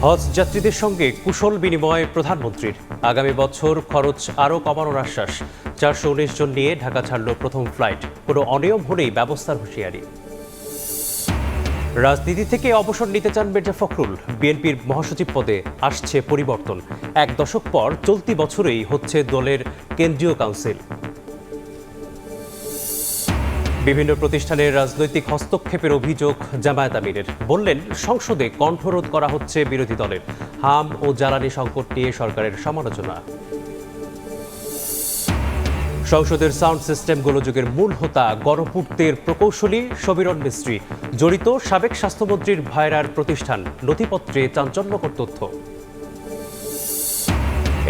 হজ যাত্রীদের সঙ্গে কুশল বিনিময় প্রধানমন্ত্রীর। আগামী বছর খরচ আরও কমানোর আশ্বাস। 419 জন নিয়ে ঢাকা ছাড়ল প্রথম ফ্লাইট। কোনো অনিয়ম হলেই ব্যবস্থার হুঁশিয়ারি। রাজনীতি থেকে অবসর নিতে চান মির্জা ফখরুল। বিএনপির মহাসচিব পদে আসছে পরিবর্তন। 1 দশক পর চলতি বছরেই হচ্ছে দলের কেন্দ্রীয় কাউন্সিল। বিভিন্ন প্রতিষ্ঠানের রাজনৈতিক হস্তক্ষেপের অভিযোগ জামায়াত আমিরের। বললেন, সংসদে কণ্ঠরোধ করা হচ্ছে বিরোধী দলের। হাম ও জ্বালানি সংকট নিয়ে সরকারের সমালোচনা। সংসদের সাউন্ড সিস্টেম গোলযোগের মূল হোতা গণপূর্তের প্রকৌশলী সমীরণ মিস্ত্রি। জড়িত সাবেক স্বাস্থ্যমন্ত্রীর ভাইরার প্রতিষ্ঠান। নথিপত্রে চাঞ্চল্যকর তথ্য।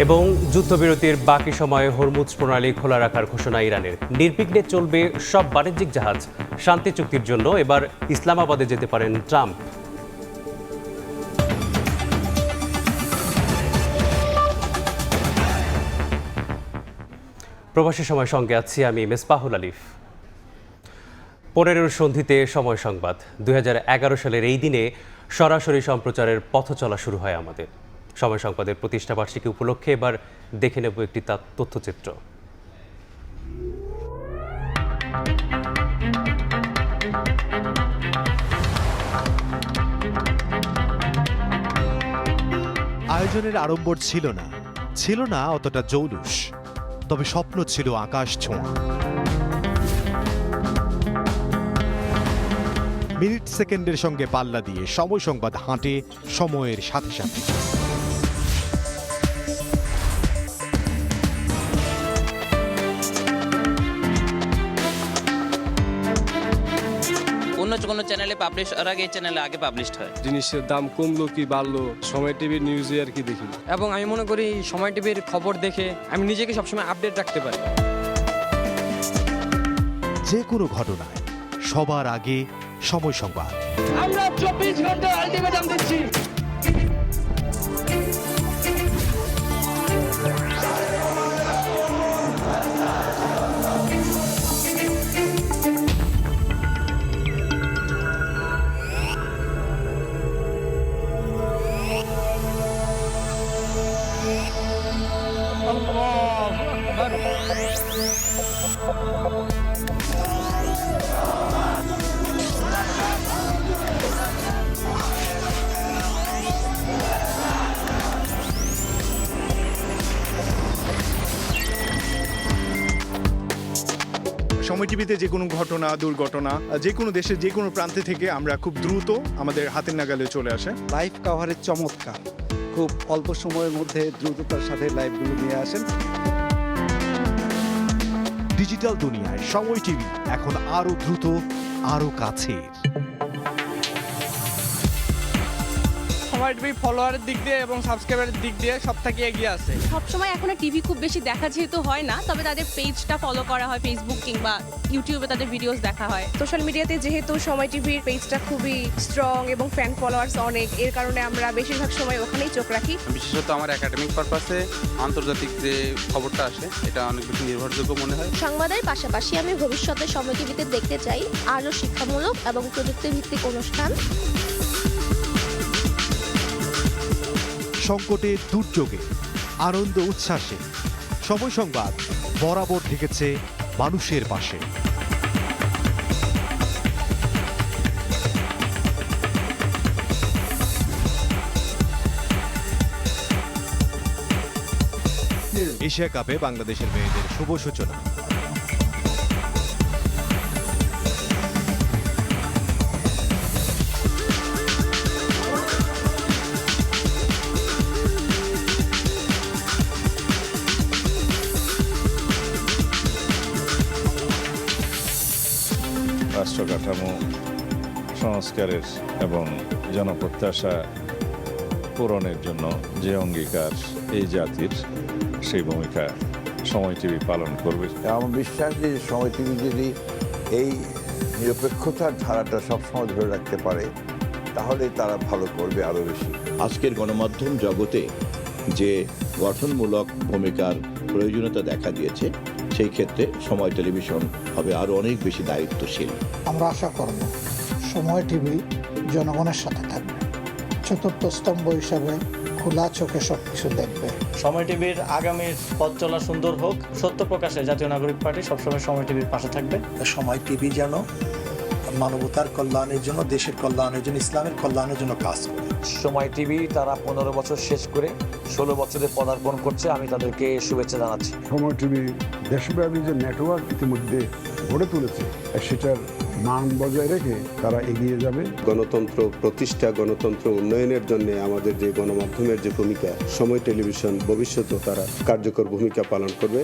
এবং যুদ্ধবিরতির বাকি সময়ে হরমুজ প্রণালী খোলা রাখার ঘোষণা ইরানের। নির্বিঘ্নে চলবে সব বাণিজ্যিক জাহাজ। শান্তি চুক্তির জন্য এবার ইসলামাবাদে যেতে পারেন ট্রাম্প। প্রবাসী সময় সঙ্গে আছি আমি মেসবাহুল আলিফ। 15 সন্ধিতে সময় সংবাদ। 2011 সালের এই দিনে সরাসরি সম্প্রচারের পথ চলা শুরু হয় আমাদের। সময় সংবাদের প্রতিষ্ঠাবার্ষিকী উপলক্ষে এবার দেখে নেব একটি তথ্যচিত্র। আয়োজনের আড়ম্বর ছিল না অতটা জৌলুস, তবে স্বপ্ন ছিল আকাশ ছোঁয়া। মিনিট সেকেন্ডের সঙ্গে পাল্লা দিয়ে সময় সংবাদ হাঁটে সময়ের সাথে সাথে। কোনো চ্যানেলে পাবলিশ হওয়ার আগে এই চ্যানেলে আগে পাবলিশড হয়। জিনিসের দাম কমলো কি বাড়লো সময় টিভির নিউজে আর কি দেখি। এবং আমি মনে করি সময় টিভির খবর দেখে আমি নিজেকে সবসময় আপডেট রাখতে পারি। যে কোনো ঘটনায় সবার আগে সময় সংবাদ। আমরা 24 ঘন্টা আলটিমেটাম দিচ্ছি। সময় টিভিতে যে কোনো ঘটনা, দুর্ঘটনা, যে কোনো দেশের যে কোনো প্রান্তে থেকে আমরা খুব দ্রুত আমাদের হাতের নাগালে চলে আসে। লাইভ কভারেজ চমৎকার, খুব অল্প সময়ের মধ্যে দ্রুততার সাথে লাইভগুলো নিয়ে আসেন। ডিজিটাল দুনিয়ায় সময় টিভি এখন আরো দ্রুত, আরো কাছের। সময় টিভি ফলোয়ারের দিক দিয়ে এবং সাবস্ক্রাইবারের দিক দিয়ে সব থেকে এগিয়ে আছে। সবসময় এখন টিভি খুব বেশি দেখা যেহেতু হয় না, তবে তাদের পেজটা ফলো করা হয়, ফেসবুক কিংবা ইউটিউবে তাদের ভিডিওস দেখা হয়। সোশ্যাল মিডিয়াতে যেহেতু সময় টিভির পেজটা খুবই স্ট্রং এবং ফ্যান ফলোয়ার্স অনেক, এর কারণে আমরা বেশিরভাগ সময় ওখানেই চোখ রাখি। বিশেষত আমার একাডেমিক পারপাসে আন্তর্জাতিক যে খবরটা আসে এটা অনেক বেশি নির্ভরযোগ্য মনে হয়। সংবাদের পাশাপাশি আমি ভবিষ্যতে সময় টিভিতে দেখতে চাই আরও শিক্ষামূলক এবং প্রযুক্তিভিত্তিক অনুষ্ঠান। সংকটে, দুর্যোগে, আনন্দ উচ্ছ্বাসে সময় সংবাদ বরাবর থেকেছে মানুষের পাশে। এশিয়া কাপে বাংলাদেশের মেয়েদের শুভ সূচনা। রাষ্ট্র কাঠামো সংস্কারের এবং জনপ্রত্যাশা পূরণের জন্য যে অঙ্গীকার এই জাতির, সেই ভূমিকা সময় টিভি পালন করবে। আমার বিশ্বাস যে সময় টিভি যদি এই নিরপেক্ষতার ধারাটা সবসময় ধরে রাখতে পারে তাহলে তারা ভালো করবে আরও বেশি। আজকের গণমাধ্যম জগতে যে গঠনমূলক ভূমিকার প্রয়োজনীয়তা দেখা দিয়েছে, সেই ক্ষেত্রে সময় টেলিভিশন হবে আরও অনেক বেশি দায়িত্বশীল। আমরা আশা করব সময় টিভি জনগণের সাথে থাকবে, চতুর্থ স্তম্ভ হিসাবে খোলা চোখে সবকিছু দেখবে। সময় টিভির আগামীর পথ চলা সুন্দর হোক, সত্য প্রকাশে জাতীয় নাগরিক পার্টি সবসময় সময় টিভির পাশে থাকবে। সময় টিভি যেন মানবতার কল্যাণের জন্য, দেশের কল্যাণের জন্য, ইসলামের কল্যাণের জন্য কাজ করে। সময় টিভি তারা 15 বছর শেষ করে 16 বছরে পদার্পণ করছে, আমি তাদেরকে শুভেচ্ছা জানাচ্ছি। সময় টিভি দেশব্যাপী যে নেটওয়ার্ক ইতিমধ্যে গড়ে তুলেছে, সেটার মান বজায় রেখে তারা এগিয়ে যাবে। গণতন্ত্র প্রতিষ্ঠা, গণতন্ত্র উন্নয়নের জন্য আমাদের যে গণমাধ্যমের যে ভূমিকা, সময় টেলিভিশন ভবিষ্যতেও তারা কার্যকর ভূমিকা পালন করবে।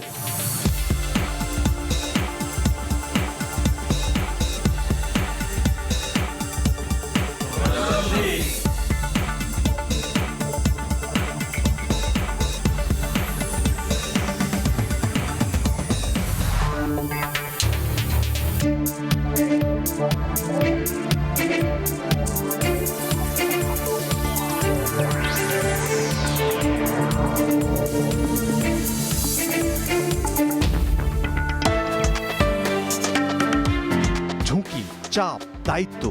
ঝুঁকি, চাপ, দায়িত্ব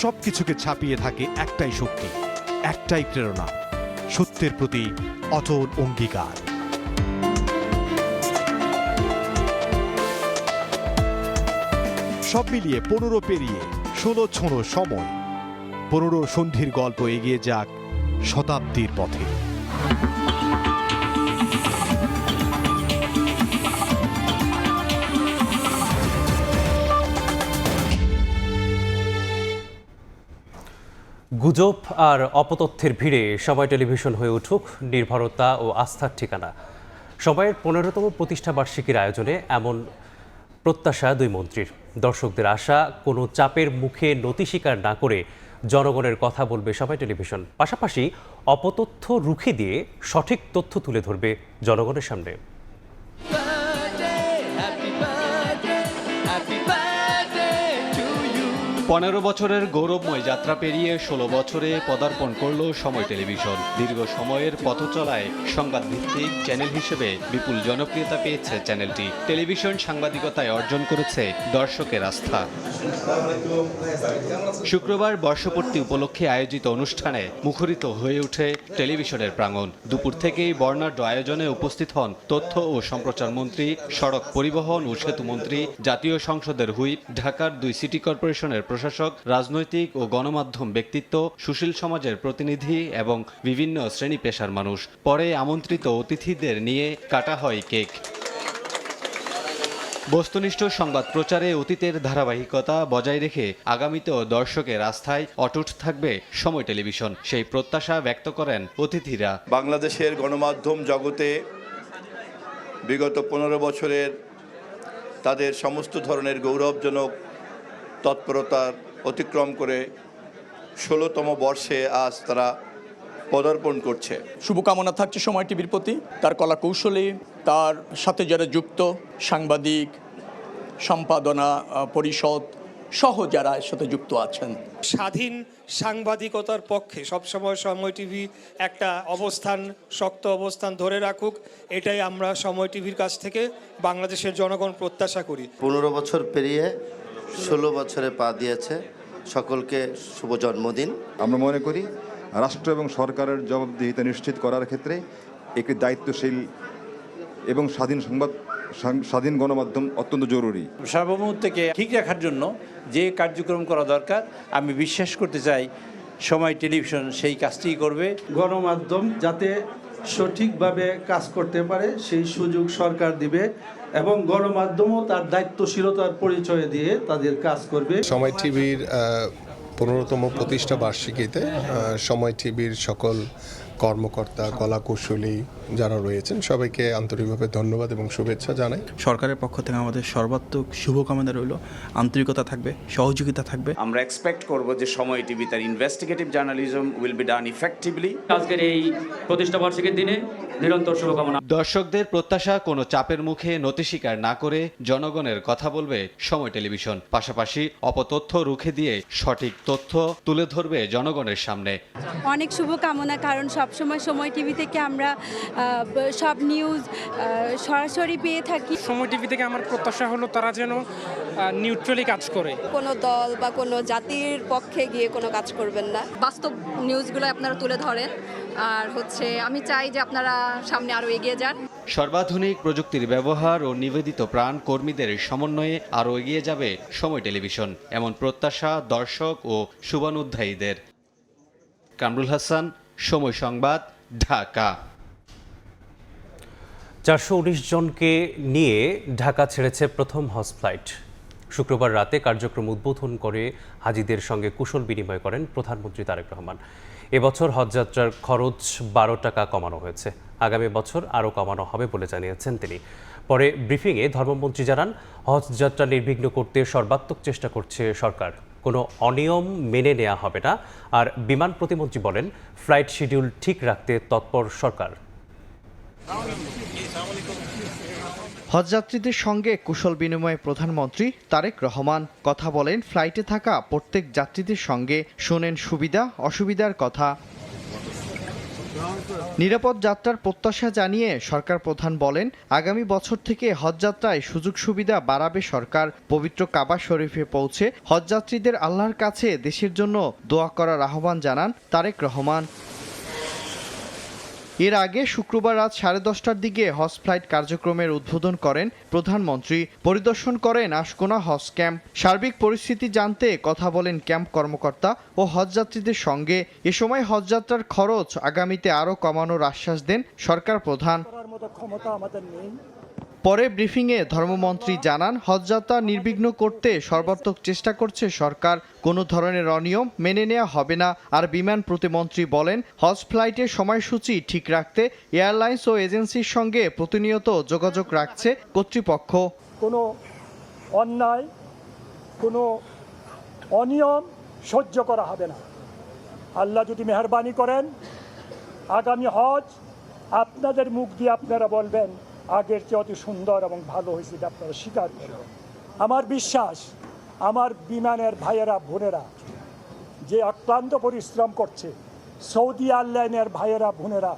সবকিছুকে ছাপিয়ে থাকে একটাই শক্তি, একটাই প্রেরণা, সত্যের প্রতি অটল অঙ্গীকার। সব মিলিয়ে 15 পেরিয়ে 16 ছোঁড়ো সময়, 15 সন্ধির গল্প এগিয়ে যাক শতাব্দীর পথে। গুজব আর অপতথ্যের ভিড়ে সময় টেলিভিশন হয়ে উঠুক নির্ভরতা ও আস্থার ঠিকানা। সময়ের 15তম প্রতিষ্ঠা বার্ষিকীর আয়োজনে এমন প্রত্যাশা দুই মন্ত্রীর। দর্শকদের আশা, কোনো চাপের মুখে নতি স্বীকার না করে জনগণের কথা বলবে সময় টেলিভিশন। পাশাপাশি অপতথ্য রুখে দিয়ে সঠিক তথ্য তুলে ধরবে জনগণের সামনে। 15 বছরের গৌরবময় যাত্রা পেরিয়ে 16 বছরে পদার্পণ করল সময় টেলিভিশন। দীর্ঘ সময়ের পথ চলায় সংবাদ ভিত্তিক চ্যানেল হিসেবে বিপুল জনপ্রিয়তা পেয়েছে চ্যানেলটি। টেলিভিশন সাংবাদিকতায় অর্জন করেছে দর্শকের আস্থা। শুক্রবার বর্ষপূর্তি উপলক্ষে আয়োজিত অনুষ্ঠানে মুখরিত হয়ে ওঠে টেলিভিশনের প্রাঙ্গণ। দুপুর থেকেই বর্ণাঢ্য আয়োজনে উপস্থিত হন তথ্য ও সম্প্রচার মন্ত্রী, সড়ক পরিবহন ও সেতু মন্ত্রী, জাতীয় সংসদের হুইপ, ঢাকার 2 সিটি কর্পোরেশনের প্রশাসক, রাজনৈতিক ও গণমাধ্যম ব্যক্তিত্ব, সুশীল সমাজের প্রতিনিধি এবং বিভিন্ন শ্রেণী পেশার মানুষ। পরে আমন্ত্রিত অতিথিদের নিয়ে কাটা হয় কেক। বস্তুনিষ্ঠ সংবাদ প্রচারে অতীতের ধারাবাহিকতা বজায় রেখে আগামীতেও দর্শকের আস্থায় অটুট থাকবে সময় টেলিভিশন, সেই প্রত্যাশা ব্যক্ত করেন অতিথিরা। বাংলাদেশের গণমাধ্যম জগতে বিগত 15 বছরের তাদের সমস্ত ধরনের গৌরবজনক তৎপরতার অতিক্রম করে 16তম বর্ষে আজ তারা পদার্পণ করছে। শুভকামনা থাকছে সময় টিভির প্রতি, তার কলা কৌশলী, তার সাথে যারা যুক্ত সাংবাদিক, সম্পাদনা পরিষদ সহ যারা এর সাথে যুক্ত আছেন। স্বাধীন সাংবাদিকতার পক্ষে সবসময় সময় টিভি একটা অবস্থান, শক্ত অবস্থান ধরে রাখুক, এটাই আমরা সময় টিভির কাছ থেকে বাংলাদেশের জনগণ প্রত্যাশা করি। 15 বছর পেরিয়ে 16 বছরে পা দিয়েছে, সকলকে শুভ জন্মদিন। আমরা মনে করি রাষ্ট্র এবং সরকারের জবাবদিহিতা নিশ্চিত করার ক্ষেত্রে একটি দায়িত্বশীল এবং স্বাধীন গণমাধ্যম অত্যন্ত জরুরি। সার্বভৌমত্বকে ঠিক রাখার জন্য যে কার্যক্রম করা দরকার, আমি বিশ্বাস করতে চাই সময় টেলিভিশন সেই কাজটি করবে। গণমাধ্যম যাতে সঠিকভাবে কাজ করতে পারে সেই সুযোগ সরকার দিবে এবং গণমাধ্যমও তার দায়িত্বশীলতার পরিচয় দিয়ে তাদের কাজ করবে। সময় টিভির 15তম প্রতিষ্ঠা বার্ষিকীতে সময় টিভির সকল কর্মকর্তা, কলাকুশলী যারা রয়েছেন সবাইকে আন্তরিকভাবে ধন্যবাদ এবং শুভেচ্ছা জানাই। সরকারের পক্ষ থেকে আমাদের সর্বাত্মক শুভকামনা রইল, আন্তরিকতা থাকবে, সহযোগিতা থাকবে। আমরা এক্সপেক্ট করব যে সময় টিভি তার investigative journalism will be done effectively. আজকের এই প্রতিষ্ঠা বার্ষিকীর দিনে নিরন্তর শুভকামনা। দর্শকদের প্রত্যাশা, কোনো চাপের মুখে নতি স্বীকার না করে জনগণের কথা বলবে সময় টেলিভিশন। পাশাপাশি অপতথ্য রুখে দিয়ে সঠিক তথ্য তুলে ধরবে জনগণের সামনে। অনেক শুভকামনা, কারণ সবসময় সময় টিভি থেকে আমরা সব নিউজ সরাসরি পেয়ে থাকি। সময় টিভি থেকে আমার প্রত্যাশা হলো তারা যেন নিউট্রালি কাজ করে। কোনো দল বা কোনো জাতির পক্ষে গিয়ে কোনো কাজ করবেন না, বাস্তব নিউজগুলো আপনারা তুলে ধরেন। আর আমি চাই যে আপনারা সামনে আরও এগিয়ে যান। সর্বাধুনিক প্রযুক্তির ব্যবহার ও নিবেদিত প্রাণ কর্মীদের সমন্বয়ে আরও এগিয়ে যাবে সময় টেলিভিশন, এমন প্রত্যাশা দর্শক ও শুভানুধ্যায়ীদের। কামরুল হাসান, সময় সংবাদ, ঢাকা। 419 জনকে নিয়ে ঢাকা ছেড়েছে প্রথম হজ ফ্লাইট। শুক্রবার রাতে কার্যক্রম উদ্বোধন করে হাজিদের সঙ্গে কুশল বিনিময় করেন প্রধানমন্ত্রী তারেক রহমান। এবছর হজযাত্রার খরচ 12 টাকা কমানো হয়েছে, আগামী বছর আরও কমানো হবে বলে জানিয়েছেন তিনি। পরে ব্রিফিংয়ে ধর্মমন্ত্রী জানান, হজযাত্রা নির্বিঘ্ন করতে সর্বাত্মক চেষ্টা করছে সরকার, কোনো অনিয়ম মেনে নেওয়া হবে না। আর বিমান প্রতিমন্ত্রী বলেন, ফ্লাইট শিডিউল ঠিক রাখতে তৎপর সরকার। হজযাত্রীদের সঙ্গে কুশল বিনিময়ে প্রধানমন্ত্রী তারেক রহমান কথা বলেন ফ্লাইটে থাকা প্রত্যেক যাত্রীদের সঙ্গে, শোনেন সুবিধা অসুবিধার কথা। নিরাপদ যাত্রার প্রত্যাশা জানিয়ে সরকার প্রধান বলেন, আগামী বছর থেকে হজযাত্রায় সুযোগ সুবিধা বাড়াবে সরকার। পবিত্র কাবা শরীফে পৌঁছে হজযাত্রীদের আল্লাহর কাছে দেশের জন্য দোয়া করার আহ্বান জানান তারেক রহমান। এর আগে শুক্রবার রাত 10:30টার দিকে হজ ফ্লাইট কার্যক্রমের উদ্বোধন করেন প্রধানমন্ত্রী। পরিদর্শন করেন আশকোনা হজ ক্যাম্প। সার্বিক পরিস্থিতি জানতে কথা বলেন ক্যাম্প কর্মকর্তা ও হজযাত্রীদের সঙ্গে। এ সময় হজযাত্রার খরচ আগামীতে আরও কমানোর আশ্বাস দেন সরকার প্রধান। পরে ব্রিফিংয়ে ধর্মমন্ত্রী জানান, হজযাত্রা নির্বিঘ্ন করতে সর্বাত্মক চেষ্টা করছে সরকার, কোনো ধরনের অনিয়ম মেনে নেওয়া হবে না। আর বিমান প্রতিমন্ত্রী বলেন, হজ ফ্লাইটের সময়সূচি ঠিক রাখতে এয়ারলাইন্স ও এজেন্সির সঙ্গে প্রতিনিয়ত যোগাযোগ রাখছে কর্তৃপক্ষ। কোনো অন্যায়, কোনো অনিয়ম সহ্য করা হবে না। আল্লাহ যদি মেহেরবানি করেন, আগামী হজ আপনাদের মুখ দিয়ে আপনারা বলবেন আগের চেয়ে অতি সুন্দর এবং ভালো হয়েছে, আপনারা স্বীকার করবেন। আমার বিশ্বাস, আমার বিমানের ভাইয়েরা বোনেরা যে অক্লান্ত পরিশ্রম করছে, সৌদি এয়ারলাইনের ভাইয়েরা বোনেরা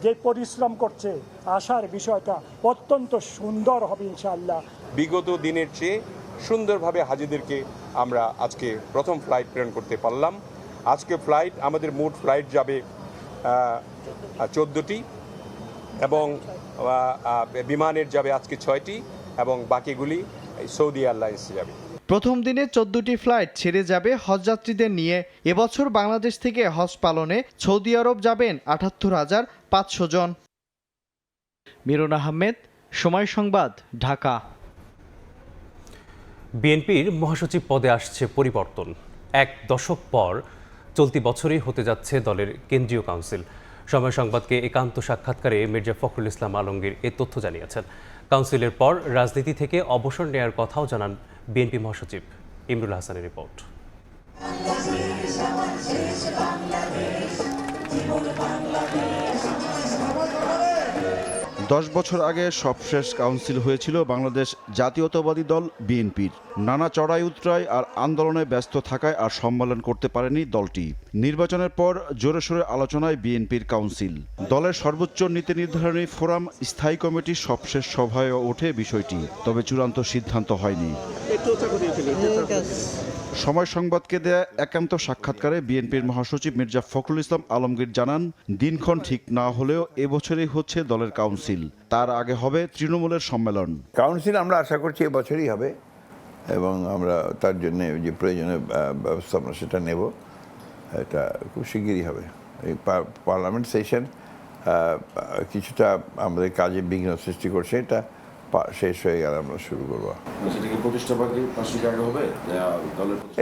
যে পরিশ্রম করছে, আশার বিষয়টা অত্যন্ত সুন্দর হবে ইনশাআল্লাহ। বিগত দিনের চেয়ে সুন্দরভাবে হাজিদেরকে আমরা আজকে প্রথম ফ্লাইট প্রেরণ করতে পারলাম। আজকে ফ্লাইট, আমাদের মোট ফ্লাইট যাবে 14টি এবং বিমানের যাবে আজকে 6টি এবং বাকিগুলি সৌদি এয়ারলাইন্স যাবে। প্রথম দিনে 14টি ফ্লাইট ছেড়ে যাবে হজযাত্রীদের নিয়ে। এবছর বাংলাদেশ থেকে হজ পালনে সৌদি আরব যাবেন 78,500 জন। মিরন আহমেদ, সময় সংবাদ, ঢাকা। বিএনপির মহাসচিব পদে আসছে পরিবর্তন। 1 দশক পর চলতি বছরেই হতে যাচ্ছে দলের কেন্দ্রীয় কাউন্সিল। সময় সংবাদকে একান্ত সাক্ষাৎকারে মির্জা ফখরুল ইসলাম আলমগীর এ তথ্য জানিয়েছেন। কাউন্সিলের পর রাজনীতি থেকে অবসর নেয়ার কথাও জানান বিএনপি মহাসচিব। ইমরুল হাসানের রিপোর্ট। 10 বছর আগে সবশেষ কাউন্সিল হয়েছিল বাংলাদেশ জাতীয়তাবাদী দল বিএনপির। নানা চড়াই উতরাই আর আন্দোলনে ব্যস্ত থাকায় আর সম্মেলন করতে পারেনি দলটি। নির্বাচনের পর জোরে সোরে আলোচনায় বিএনপির কাউন্সিল। দলের সর্বোচ্চ নীতি নির্ধারণী ফোরাম স্থায়ী কমিটির সবশেষ সভায় ওঠে বিষয়টি, তবে চূড়ান্ত সিদ্ধান্ত হয়নি। সময় সংবাদকে দেয়া একান্ত সাক্ষাৎকারে বিএনপির মহাসচিব মির্জা ফখরুল ইসলাম আলমগীর জানান, দিনক্ষণ ঠিক না হলেও এবছরই হচ্ছে দলের কাউন্সিল। তার আগে হবে তৃণমূলের সম্মেলন। কাউন্সিল আমরা আশা করছি এবছরই হবে এবং আমরা তার জন্য যে প্রয়োজনীয় ব্যবস্থা আমরা সেটা নেব। এটা খুব শিগগিরই হবে। এই পার্লামেন্ট সেশন কিছুটা আমাদের কাজে বিঘ্ন সৃষ্টি করছে, এটা শেষ হয়ে গেলে আমরা শুরু করবো।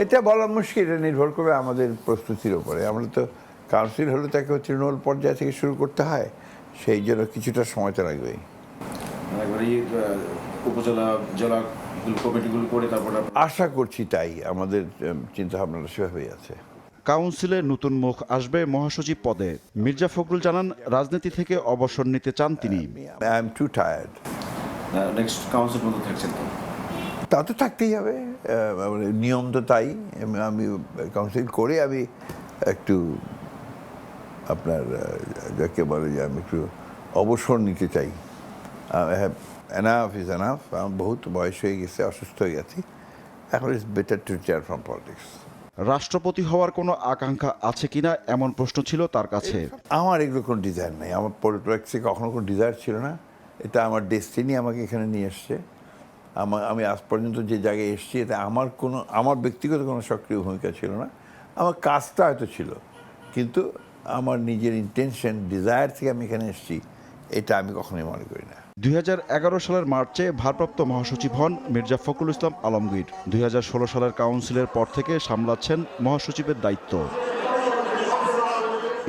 এটা বলা মুশকিল, এটা নির্ভর করবে আমাদের প্রস্তুতির উপরে। আমরা তো কাউন্সিল হলে তাকে তৃণমূল পর্যায় থেকে শুরু করতে হয়, সেই জন্য কিছুটা সময় তো লাগবেই। উপজেলা জেলা কমিটিগুলো করে তারপর আশা করছি তাই, আমাদের চিন্তা ভাবনা সেভাবেই আছে। কাউন্সিলে নতুন মুখ আসবে মহাসচিব পদে। মির্জা ফখরুল জানান, রাজনীতি থেকে অবসর নিতে চান তিনি। I am two tired. Next council পদে থাকছেন তো? তা তো থাকতেই হবে, নিয়ম তো তাই। আমি কাউন্সিল করে আমি একটু আপনার যাকে বলে যে আমি একটু অবসর নিতে চাই। Enough is enough. আমার বহুত বয়স হয়ে গেছে, অসুস্থ হয়ে গেছি। এখন it's better to retire from politics. রাষ্ট্রপতি হওয়ার কোনো আকাঙ্ক্ষা আছে কিনা এমন প্রশ্ন ছিল তার কাছে। আমার এগুলো কোনো ডিজায়ার নেই, আমার পলিটিক্সে কখনো কোনো ডিজায়ার ছিল না, এটা আমার ডেস্টিনি আমাকে এখানে নিয়ে এসছে। আমি আজ পর্যন্ত যে জায়গায় এসেছি এতে আমার ব্যক্তিগত কোনো সক্রিয় ভূমিকা ছিল না, আমার কাজটা হয়তো ছিল, কিন্তু আমার নিজের ইন্টেনশন ডিজায়ার থেকে আমি এখানে এসেছি এটা আমি কখনোই মনে করি না। 2011 সালের মার্চে ভারপ্রাপ্ত মহাসচিব হন মির্জা ফখরুল ইসলাম আলমগীর। 2016 সালের কাউন্সিলের পর থেকে সামলাচ্ছেন মহাসচিবের দায়িত্ব।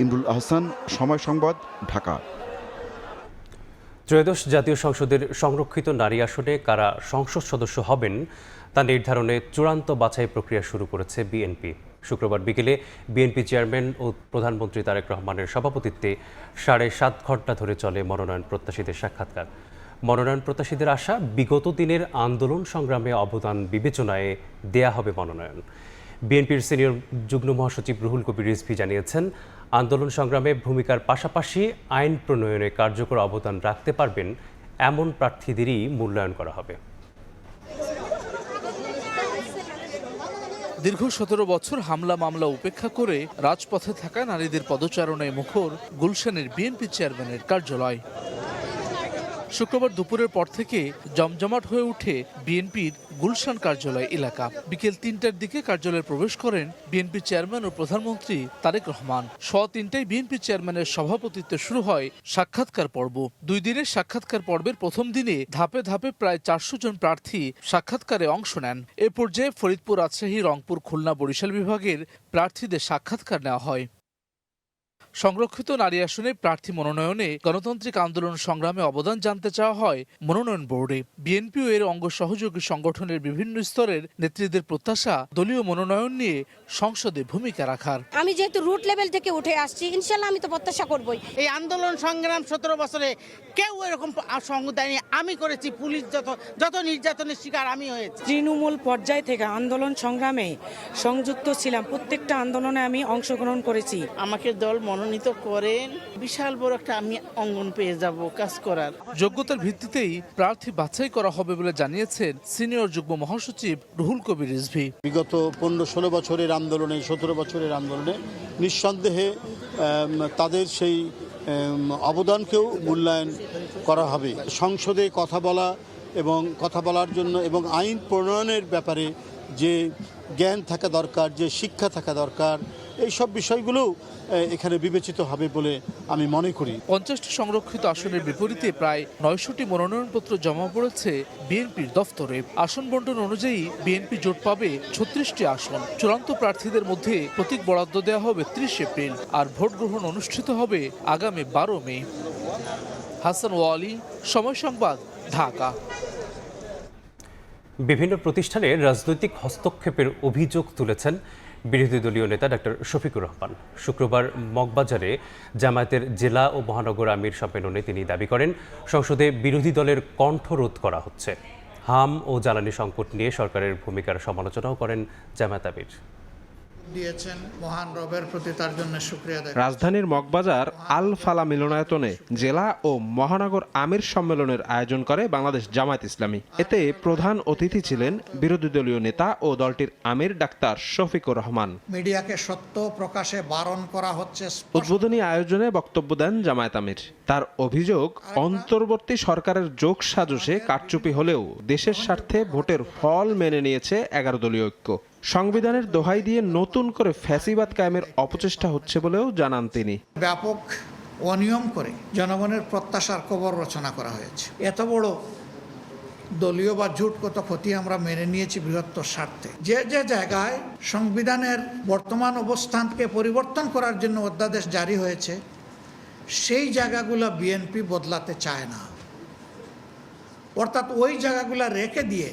ইমরুল আহসান, সময় সংবাদ, ঢাকা। ত্রয়োদশ জাতীয় সংসদের সংরক্ষিত নারী আসনে কারা সংসদ সদস্য হবেন তা নির্ধারণে চূড়ান্ত বাছাই প্রক্রিয়া শুরু করেছে বিএনপি। শুক্রবার বিকেলে বিএনপি চেয়ারম্যান ও প্রধানমন্ত্রী তারেক রহমানের সভাপতিত্বে 7.5 ঘণ্টা ধরে চলে মনোনয়ন প্রত্যাশীদের সাক্ষাৎকার। মনোনয়ন প্রত্যাশীদের আশা, বিগত দিনের আন্দোলন সংগ্রামে অবদান বিবেচনায় দেয়া হবে মনোনয়ন। বিএনপির সিনিয়র যুগ্ম মহাসচিব রুহুল কবির রিজভী জানিয়েছেন, আন্দোলন সংগ্রামে ভূমিকার পাশাপাশি আইন প্রণয়নে কার্যকর অবদান রাখতে পারবেন এমন প্রার্থীদেরই মূল্যায়ন করা হবে। দীর্ঘ 17 বছর হামলা মামলা উপেক্ষা করে রাজপথে থাকা নারীদের পদচারণায় মুখর গুলশানের বিএনপি চেয়ারম্যানের কার্যালয়। শুক্রবার দুপুরের পর থেকে জমজমাট হয়ে ওঠে বিএনপির গুলশান কার্যালয় এলাকা। বিকেল 3টার দিকে কার্যালয়ে প্রবেশ করেন বিএনপি চেয়ারম্যান ও প্রধানমন্ত্রী তারেক রহমান। 3:15টায় বিএনপি চেয়ারম্যানের সভাপতিত্বে শুরু হয় সাক্ষাৎকার পর্ব। 2 দিনের সাক্ষাৎকার পর্বের প্রথম দিনে ধাপে ধাপে প্রায় 400 জন প্রার্থী সাক্ষাৎকারে অংশ নেন। এ পর্যায়ে ফরিদপুর, রাজশাহী, রংপুর, খুলনা, বরিশাল বিভাগের প্রার্থীদের সাক্ষাৎকার নেওয়া হয়। সংরক্ষিত নারী আসনে প্রার্থী মনোনয়নে গণতান্ত্রিক আন্দোলন সংগ্রামে অবদান জানতে চাওয়া হয় মনোনয়ন বোর্ডে। বিএনপি ও এর অঙ্গ সহযোগী সংগঠনের বিভিন্ন স্তরের নেতৃত্বের প্রত্যাশা, দলীয় মনোনয়ন নিয়ে সংসদে ভূমিকা রাখার। আমি যেহেতু রুট লেভেল থেকে উঠে আসছি, ইনশাল্লাহ আমি তো প্রত্যাশা করবই। এই আন্দোলন সংগ্রাম 17 বছরে কেউ এরকম সঙ্গ দেয়নি। আমি করেছি, পুলিশ যত নির্যাতনের শিকার আমি হয়েছি। তৃণমূল পর্যায় থেকে আন্দোলন সংগ্রামে সংযুক্ত ছিলাম, প্রত্যেকটা আন্দোলনে আমি অংশগ্রহণ করেছি। আমাকে দল মনোনীত করেন, বিশাল বড় একটা আমি অঙ্গন পেয়ে যাব কাজ করার। যোগ্যতার ভিত্তিতেই প্রার্থী বাছাই করা হবে বলে জানিয়েছেন সিনিয়র যুগ্ম মহাসচিব রুহুল কবির রিজভী। বিগত 15-16 বছরের আন্দোলনে, 17 বছরের আন্দোলনে নিঃসন্দেহে তাদের সেই অবদানকেও মূল্যায়ন করা হবে। সংসদে কথা বলা এবং কথা বলার জন্য এবং আইন প্রণয়নের ব্যাপারে যে জ্ঞান থাকা দরকার, যে শিক্ষা থাকা দরকার, এই সব বিষয়গুলো এখানে বিবেচিত হবে বলে আমি মনে করি। 50টি সংরক্ষিত আসনের বিপরীতে প্রায় 900টি মনোনয়নপত্র জমা পড়েছে বিএনপির দফতরে। আসন বন্টন অনুযায়ী বিএনপি জোট পাবে 36টি আসন। চূড়ান্ত প্রার্থীদের মধ্যে প্রতীক বরাদ্দ দেওয়া হবে 30 এপ্রিল, আর ভোট গ্রহণ অনুষ্ঠিত হবে আগামী 12 মে। হাসান ওয়ালি, সময় সংবাদ, ঢাকা। বিভিন্ন প্রতিষ্ঠানে রাজনৈতিক হস্তক্ষেপের অভিযোগ তুলেছেন বিরোধী দলীয় নেতা ডক্টর শফিকুর রহমান। শুক্রবার মগবাজারে জামায়াতের জেলা ও মহানগর আমির সম্মেলনে তিনি দাবি করেন, সংসদে বিরোধী দলের কণ্ঠরোধ করা হচ্ছে। হাম ও জ্বালানি সংকট নিয়ে সরকারের ভূমিকার সমালোচনাও করেন জামায়াত আমির। দিয়েছেন মহান রবের প্রতি তার জন্য শুকরিয়া আদায়। রাজধানীর মগবাজার আল ফালা মিলনায়তনে জেলা ও মহানগর আমির সম্মেলনের আয়োজন করে বাংলাদেশ জামায়াত ইসলামী। এতে প্রধান অতিথি ছিলেন বিরোধী দলীয় নেতা ও দলটির আমির ডাক্তার শফিকুর রহমান। মিডিয়াকে সত্য প্রকাশে বারণ করা হচ্ছে। উদ্বোধনী আয়োজনে বক্তব্য দেন জামায়াত আমির। তার অভিযোগ, অন্তর্বর্তী সরকারের যোগ সাজশে কারচুপি হলেও দেশের স্বার্থে ভোটের ফল মেনে নিয়েছে 11 দলীয় ঐক্য। সংবিধানের দোহাই দিয়ে নতুন করে ফ্যাসিবাদ কায়েমের অপচেষ্টা হচ্ছে বলেও জানান তিনি। ব্যাপক অনিয়ম করে জনগণের প্রত্যাশার কবর রচনা করা হয়েছে। এত বড় দলীয় বা জোটগত ক্ষতি আমরা মেনে নিয়েছি বৃহত্তর স্বার্থে। যে যে জায়গায় সংবিধানের বর্তমান অবস্থানকে পরিবর্তন করার জন্য অধ্যাদেশ জারি হয়েছে, সেই জায়গাগুলো বিএনপি বদলাতে চায় না, অর্থাৎ ওই জায়গাগুলো রেখে দিয়ে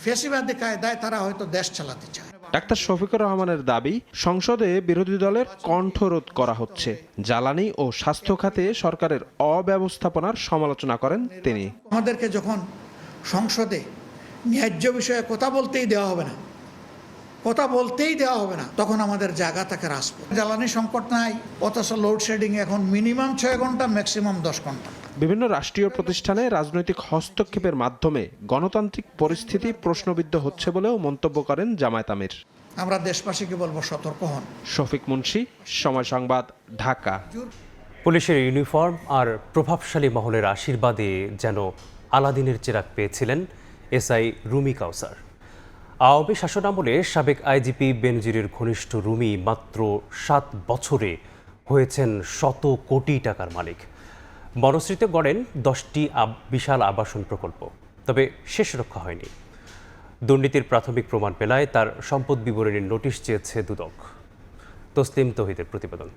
ফ্যাসিবাদী কায়দায় তারা হয়তো দেশ চালাতে চায়। ডাক্তার শফিকুর রহমানের দাবি, সংসদে বিরোধী দলের কণ্ঠরোধ করা হচ্ছে। জ্বালানি ও স্বাস্থ্য খাতে সরকারের অব্যবস্থাপনার সমালোচনা করেন তিনি। আমাদেরকে যখন সংসদে ন্যায্য বিষয়ে কথা বলতেই দেওয়া হবে না, তখন আমাদের জায়গা থেকে হ্রাস পাবে। জ্বালানি সংকট নাই, অথচ লোডশেডিং এখন মিনিমাম 6 ঘন্টা, ম্যাক্সিমাম 10 ঘন্টা। বিভিন্ন রাষ্ট্রীয় প্রতিষ্ঠানে রাজনৈতিক হস্তক্ষেপের মাধ্যমে গণতান্ত্রিক পরিস্থিতি প্রশ্নবিদ্ধ হচ্ছে বলেও মন্তব্য করেন জামায়াত আমির। আমরা দেশবাসীকে বলবো সতর্ক হন। শফিক মুন্সি, সময় সংবাদ, ঢাকা। পুলিশের ইউনিফর্ম আর প্রভাবশালী মহলের আশীর্বাদে যেন আলাদিনের চেরাগ পেয়েছিলেন এসআই রুমি কাউসার। আওয়ামী শাসনামলে সাবেক আইজিপি বেনজিরের ঘনিষ্ঠ রুমি মাত্র 7 বছরে হয়েছেন শত কোটি টাকার মালিক। বনশ্রীতে গড়েন 10টি বিশাল আবাসন প্রকল্প, তবে শেষ রক্ষা হয়নি। দুর্নীতির প্রাথমিক প্রমাণ পেলায় তার সম্পদ বিবরণীর নোটিশ চেয়েছে দুদক। তসলিম তৌহিদের প্রতিবেদন।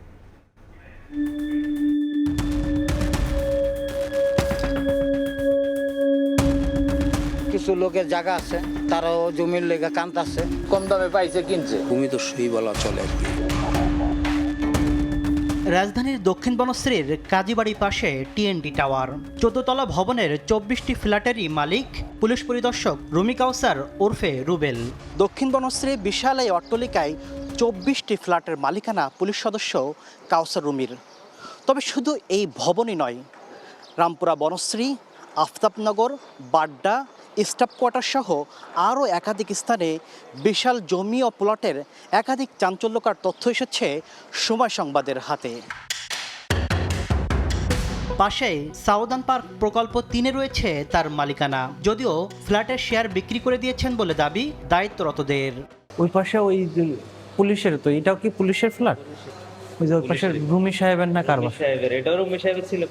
কিছু লোকের জায়গা আছে, তারাও জমির লেগে কান্তাছে, কম দামে পাইছে কিনছে, ভূমিদস্যুই বলা চলে। রাজধানীর দক্ষিণ বনশ্রীর কাজীবাড়ি পাশে টিএনডি টাওয়ার 14 তলা ভবনের 24টি ফ্ল্যাটেরই মালিক পুলিশ পরিদর্শক রুমি কাউসার ওরফে রুবেল। দক্ষিণ বনশ্রী বিশাল এই অট্টালিকায় 24টি ফ্ল্যাটের মালিকানা পুলিশ সদস্য কাউসার রুমির। তবে শুধু এই ভবনই নয়, রামপুরা বনশ্রী, আফতাবনগর, বাড্ডা, স্টাফ কোয়ার্টার সহ আরও একাধিক স্থানে বিশাল জমি ও প্লটের একাধিক চাঞ্চল্যকর তথ্য এসেছে সময় সংবাদের হাতে। পাশেই সাউদার্ন পার্ক প্রকল্প 3-এ রয়েছে তার মালিকানা, যদিও ফ্ল্যাটের শেয়ার বিক্রি করে দিয়েছেন বলে দাবি দায়িত্বরতদের। ওই পাশে ওই পুলিশের, তো এটাও কি পুলিশের ফ্ল্যাট? ওই যে ওই পাশে রুমি সাহেবের না কার বাসা? এটাও রুমি সাহেবের ছিল।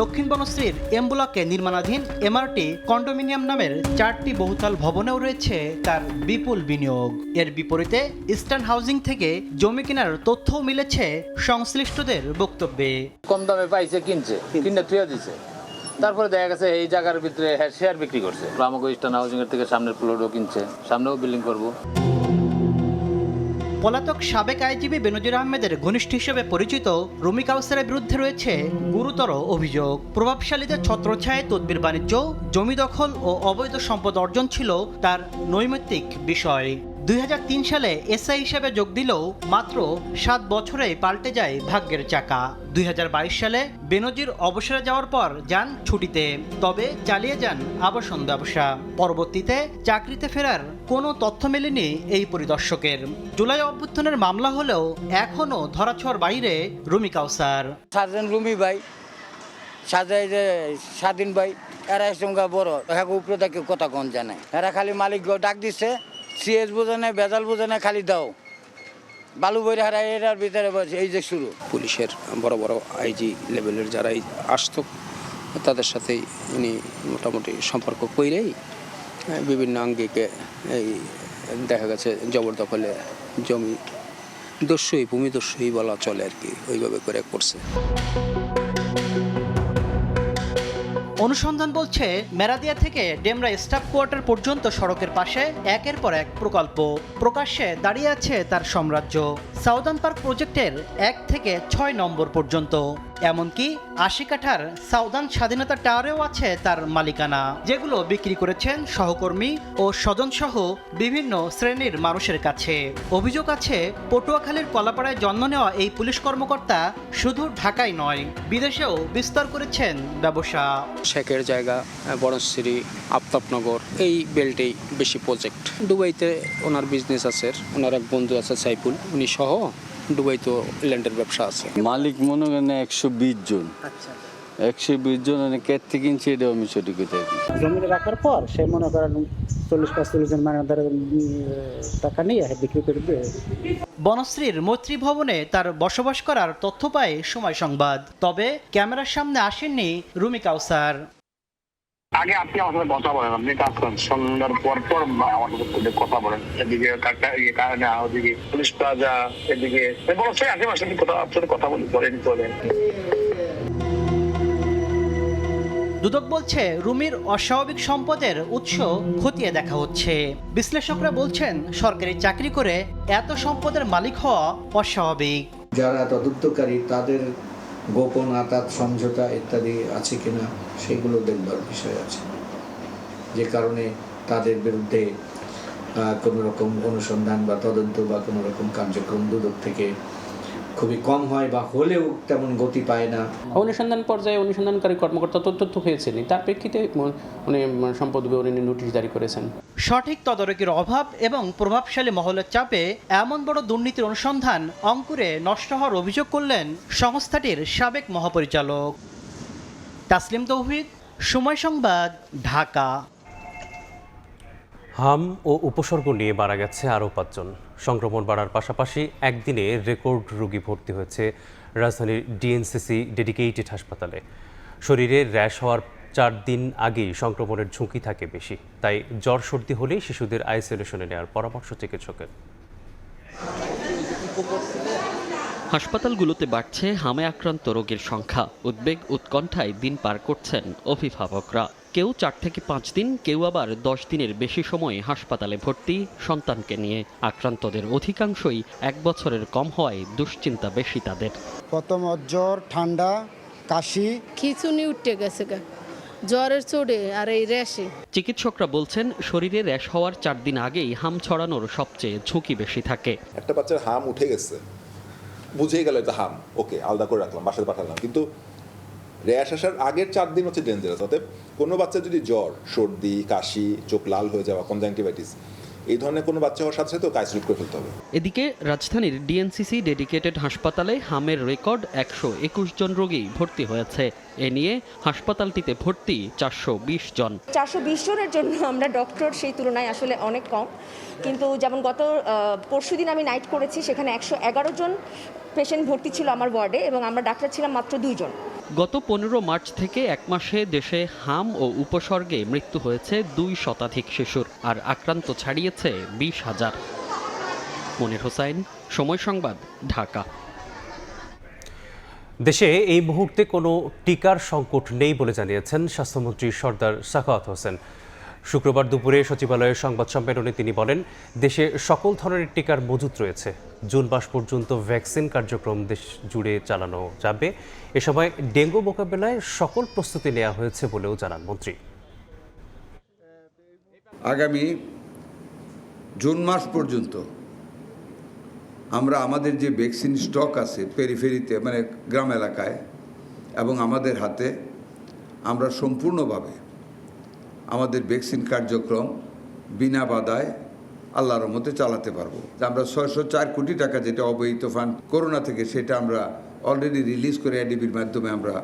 দক্ষিণ বনশ্রীর এম ব্লকে নির্মাণাধীন এমআরটি কন্ডোমিনিয়াম নামের 4টি বহুতল ভবনেও রয়েছে তার বিপুল বিনিয়োগ। এর বিপরীতে ইস্টার্ন হাউজিং থেকে জমি কেনার তথ্যও মিলেছে সংশ্লিষ্টদের বক্তব্যে। কম দামে পাইছে কিনছে, কিনে তুলে দিছে, তারপরে দেখা গেছে এই জায়গার ভিতরে শেয়ার বিক্রি করছে। আমাকে ইস্টার্ন হাউজিং এর থেকে সামনের প্লটও কিনছে, সামনেও বিল্ডিং করবো। পলাতক সাবেক আইজিপি বেনজির আহমেদের ঘনিষ্ঠ হিসেবে পরিচিত রুমি কাউসারের বিরুদ্ধে রয়েছে গুরুতর অভিযোগ। প্রভাবশালীদের ছত্রছায়ায় তদবির বাণিজ্য, জমি দখল ও অবৈধ সম্পদ অর্জন ছিল তার নৈমিত্তিক বিষয়। 2003 সালে এসআই হিসেবে যোগ দিলেও মাত্র 7 বছরে পাল্টে যায় ভাগ্যের চাকা। 2022 সালে বেনজির অবসরে যাওয়ার পর যান ছুটিতে, তবে চালিয়ে যান আবাসন ব্যবসা। পরবর্তীতে চাকরিতে ফেরার কোনো তথ্য মেলেনি এই পরিদর্শকের। জুলাই অভ্যুত্থানের মামলা হলেও এখনও ধরাছোঁয়ার বাইরে রুমি কাউসার। সাজেন রুমি ভাই, স্বাধীন ভাই, এরা সঙ্গে বড় হ্যাঁ উপরে থেকে কথা কন জানে। এরা খালি মালিক ডাক দিচ্ছে, সিএস বোঝে না, বেজাল বোঝে না, খালি দাও বালু বই হারা। এটার ভিতরে এই যে শুরু। পুলিশের বড় বড় আইজি লেভেলের যারা আসতো তাদের সাথেই ইনি মোটামুটি সম্পর্ক কইরেই বিভিন্ন আঙ্গিকে এই দেখা গেছে জবরদখলে জমি দস্যুই, ভূমিদস্যুই বলা চলে আর কি, ওইভাবে করে করছে। অনুসন্ধান বলছে মেরাদিয়া থেকে ডেমরা স্টাফ কোয়ার্টার পর্যন্ত সড়কের পাশে একের পর এক প্রকল্প। প্রকাশ্যে দাঁড়িয়ে আছে তার সাম্রাজ্য। সাউদার্ন পার্ক প্রজেক্টের 1 থেকে 6 নম্বর পর্যন্ত, এমনকি 80 কাঠার সাউদার্ন স্বাধীনতা টাওয়ারেও আছে তার মালিকানা, যেগুলো বিক্রি করেছেন সহকর্মী ও স্বজনসহ বিভিন্ন শ্রেণীর মানুষের কাছে। অভিযোগ আছে পটুয়াখালীর কলাপাড়ায় জন্ম নেওয়া এই পুলিশ কর্মকর্তা শুধু ঢাকায় নয়, বিদেশেও বিস্তার করেছেন ব্যবসা। শেখের জায়গা বনশ্রী, আফতাবনগর, এই বেল্টেই বেশি প্রজেক্ট। দুবাইতে ওনার বিজনেস আছে, ওনার এক বন্ধু আছে সাইফুল, উনি সহ দুবাই তো ল্যান্ডের ব্যবসা আছে। মালিক মনে করেন 120 জন। 120 জন কেটে কিনছে, এটা আমি সঠিক জমিতে রাখার পর সে মনে করেন 40-45 জন মানাদার টাকা নিয়ে বিক্রি করে দেবে। বনশ্রীর মৈত্রী ভবনে তার বসবাস করার তথ্য পায় সময় সংবাদ, তবে ক্যামেরার সামনে আসেননি রুমি কাউসার। আগে আপনি আমার সাথে কথা বলেন, আপনি কাজ করেন, সন্ধ্যার পর পর আমার সাথে কথা বলেন। এদিকে ওদিকে পুলিশ প্লাজা, এদিকে আশেপাশে কথা বলি বলেন। দুদক বলছে রুমির অস্বাভাবিক সম্পদের উৎস খতিয়ে দেখা হচ্ছে। বিশ্লেষকরা বলছেন সরকারি চাকরি করে এত সম্পদের মালিক হওয়া অস্বাভাবিক। যারা তদন্তকারী তাদের গোপন আতাত সমঝোতা ইত্যাদি আছে কিনা সেগুলো দেখবার বিষয় আছে, যে কারণে তাদের বিরুদ্ধে কোনো রকম অনুসন্ধান বা তদন্ত বা কোনো রকম কার্যক্রম দুদক থেকে খুবই কম হয় বা হলেও তেমন গতি পায় না। অনুসন্ধান পর্যায়ে অনুসন্ধানকারী কর্মকর্তা তথ্য পেয়েছেন, তার প্রেক্ষিতে উনি সম্পদ বিবরণী নোটিশ জারি করেছেন। সঠিক তদারকির অভাব এবং প্রভাবশালী মহলের চাপে এমন বড় দুর্নীতির অনুসন্ধান অঙ্কুরে নষ্ট হওয়ার অভিযোগ করলেন সংস্থাটির সাবেক মহাপরিচালক। তাসলিম তৌহিদ, সময় সংবাদ, ঢাকা। হাম ও উপসর্গ নিয়ে মারা গেছে আরও 5 জন। সংক্রমণ বাড়ার পাশাপাশি একদিনে রেকর্ড রোগী ভর্তি হয়েছে রাজধানীর ডিএনসিসি ডেডিকেটেড হাসপাতালে। শরীরে র্যাশ হওয়ার 4 দিন আগেই সংক্রমণের ঝুঁকি থাকে বেশি, তাই জ্বর সর্দি হলেই শিশুদের আইসোলেশনে নেওয়ার পরামর্শ চিকিৎসকের। হাসপাতালগুলোতে বাড়ছে হামে আক্রান্ত রোগীর সংখ্যা। উদ্বেগ উৎকণ্ঠায় দিন পার করছেন অভিভাবকরা। কেউ 4 থেকে 5 দিন, কেউ আবার 10 দিনের বেশি সময় হাসপাতালে ভর্তি সন্তানকে নিয়ে। আক্রান্তদের অধিকাংশই 1 বছরের কম হওয়ায় দুশ্চিন্তা বেশি তাদের। প্রথম জ্বর, ঠান্ডা, কাশি, খিঁচুনি উঠে গেছে, জ্বরের চোটে আর এই র্যাশে। চিকিৎসকরা বলছেন শরীরে র্যাশ হওয়ার 4 দিন আগেই হাম ছড়ানোর সবচেয়ে ঝুঁকি বেশি থাকে। একটা বাচ্চার হাম উঠে গেছে, বুঝেই গেল এটা হাম, ওকে আলাদা করে রাখলাম, বাসায় পাঠালাম, কিন্তু র্যাশ আসার আগের 4 দিন হচ্ছে ডেঞ্জারাস। অতএব কোনো বাচ্চা যদি জ্বর, সর্দি, কাশি, চোখ লাল হয়ে যাওয়া, কনজাংটিভাইটিস এই ধরনের কোনো বাচ্চা হওয়ার সাথে সাথে আইসোলেট করে ফেলতে হবে। এদিকে রাজধানীর ডিএনসিসি ডেডিকেটেড হাসপাতালে হামের রেকর্ড 121 জন রোগী ভর্তি হয়েছে। এ নিয়ে হাসপাতালটিতে ভর্তি 420 জন। 420 জনের জন্য আমরা ডক্টর সেই তুলনায় আসলে অনেক কম, কিন্তু যেমন গত পরশুদিন আমি নাইট করেছি, সেখানে 111 জন পেশেন্ট ভর্তি ছিল আমার ওয়ার্ডে এবং আমরা ডাক্তার ছিলাম মাত্র 2 জন। গত 15 মার্চ থেকে 1 মাসে দেশে হাম ও উপসর্গে মৃত্যু হয়েছে 2 শতাধিক শিশুর, আর আক্রান্ত ছাড়িয়েছে 20,000। মনির হোসাইন, সময় সংবাদ, ঢাকা। দেশে এই মুহূর্তে কোনো টিকার সংকট নেই বলে জানিয়েছেন স্বাস্থ্যমন্ত্রী সরদার সাখাওয়াত হোসেন। শুক্রবার দুপুরে সচিবালয়ের সংবাদ সম্মেলনে তিনি বলেন, দেশে সকল ধরনের টিকার মজুত রয়েছে। জুন মাস পর্যন্ত ভ্যাকসিন কার্যক্রম দেশ জুড়ে চালানো যাবে। এ সময় ডেঙ্গু মোকাবেলায় সকল প্রস্তুতি নেওয়া হয়েছে বলেও জানান মন্ত্রী। আগামী জুন মাস পর্যন্ত আমরা আমাদের যে ভ্যাকসিন স্টক আছে পেরিফেরিতে, মানে গ্রাম এলাকায় এবং আমাদের হাতে, আমরা সম্পূর্ণভাবে আমাদের ভ্যাকসিন কার্যক্রম বিনা বাধায় আল্লাহর রহমতে চালাতে পারবো। আমরা 604 কোটি টাকা যেটা অবহিত ফান্ড করোনা থেকে, সেটা আমরা অলরেডি রিলিজ করে এডিবির মাধ্যমে আমরা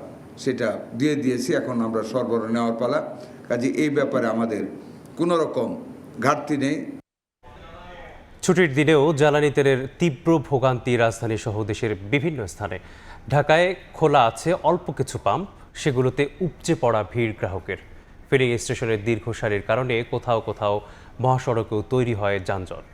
সেটা দিয়ে দিয়েছি। এখন আমরা সরবরাহ নেওয়ার পালা। কাজে এই ব্যাপারে আমাদের কোনো রকম ঘাটতি নেই। ছুটির দিনেও জ্বালানি তেলের তীব্র ভোগান্তি রাজধানী সহ দেশের বিভিন্ন স্থানে। ঢাকায় খোলা আছে অল্প কিছু পাম্প, সেগুলোতে উপচে পড়া ভিড় গ্রাহকের। ফিলিং স্টেশনের দীর্ঘ সারির কারণে কোথাও কোথাও মহাসড়কেও তৈরি হয় যানজট।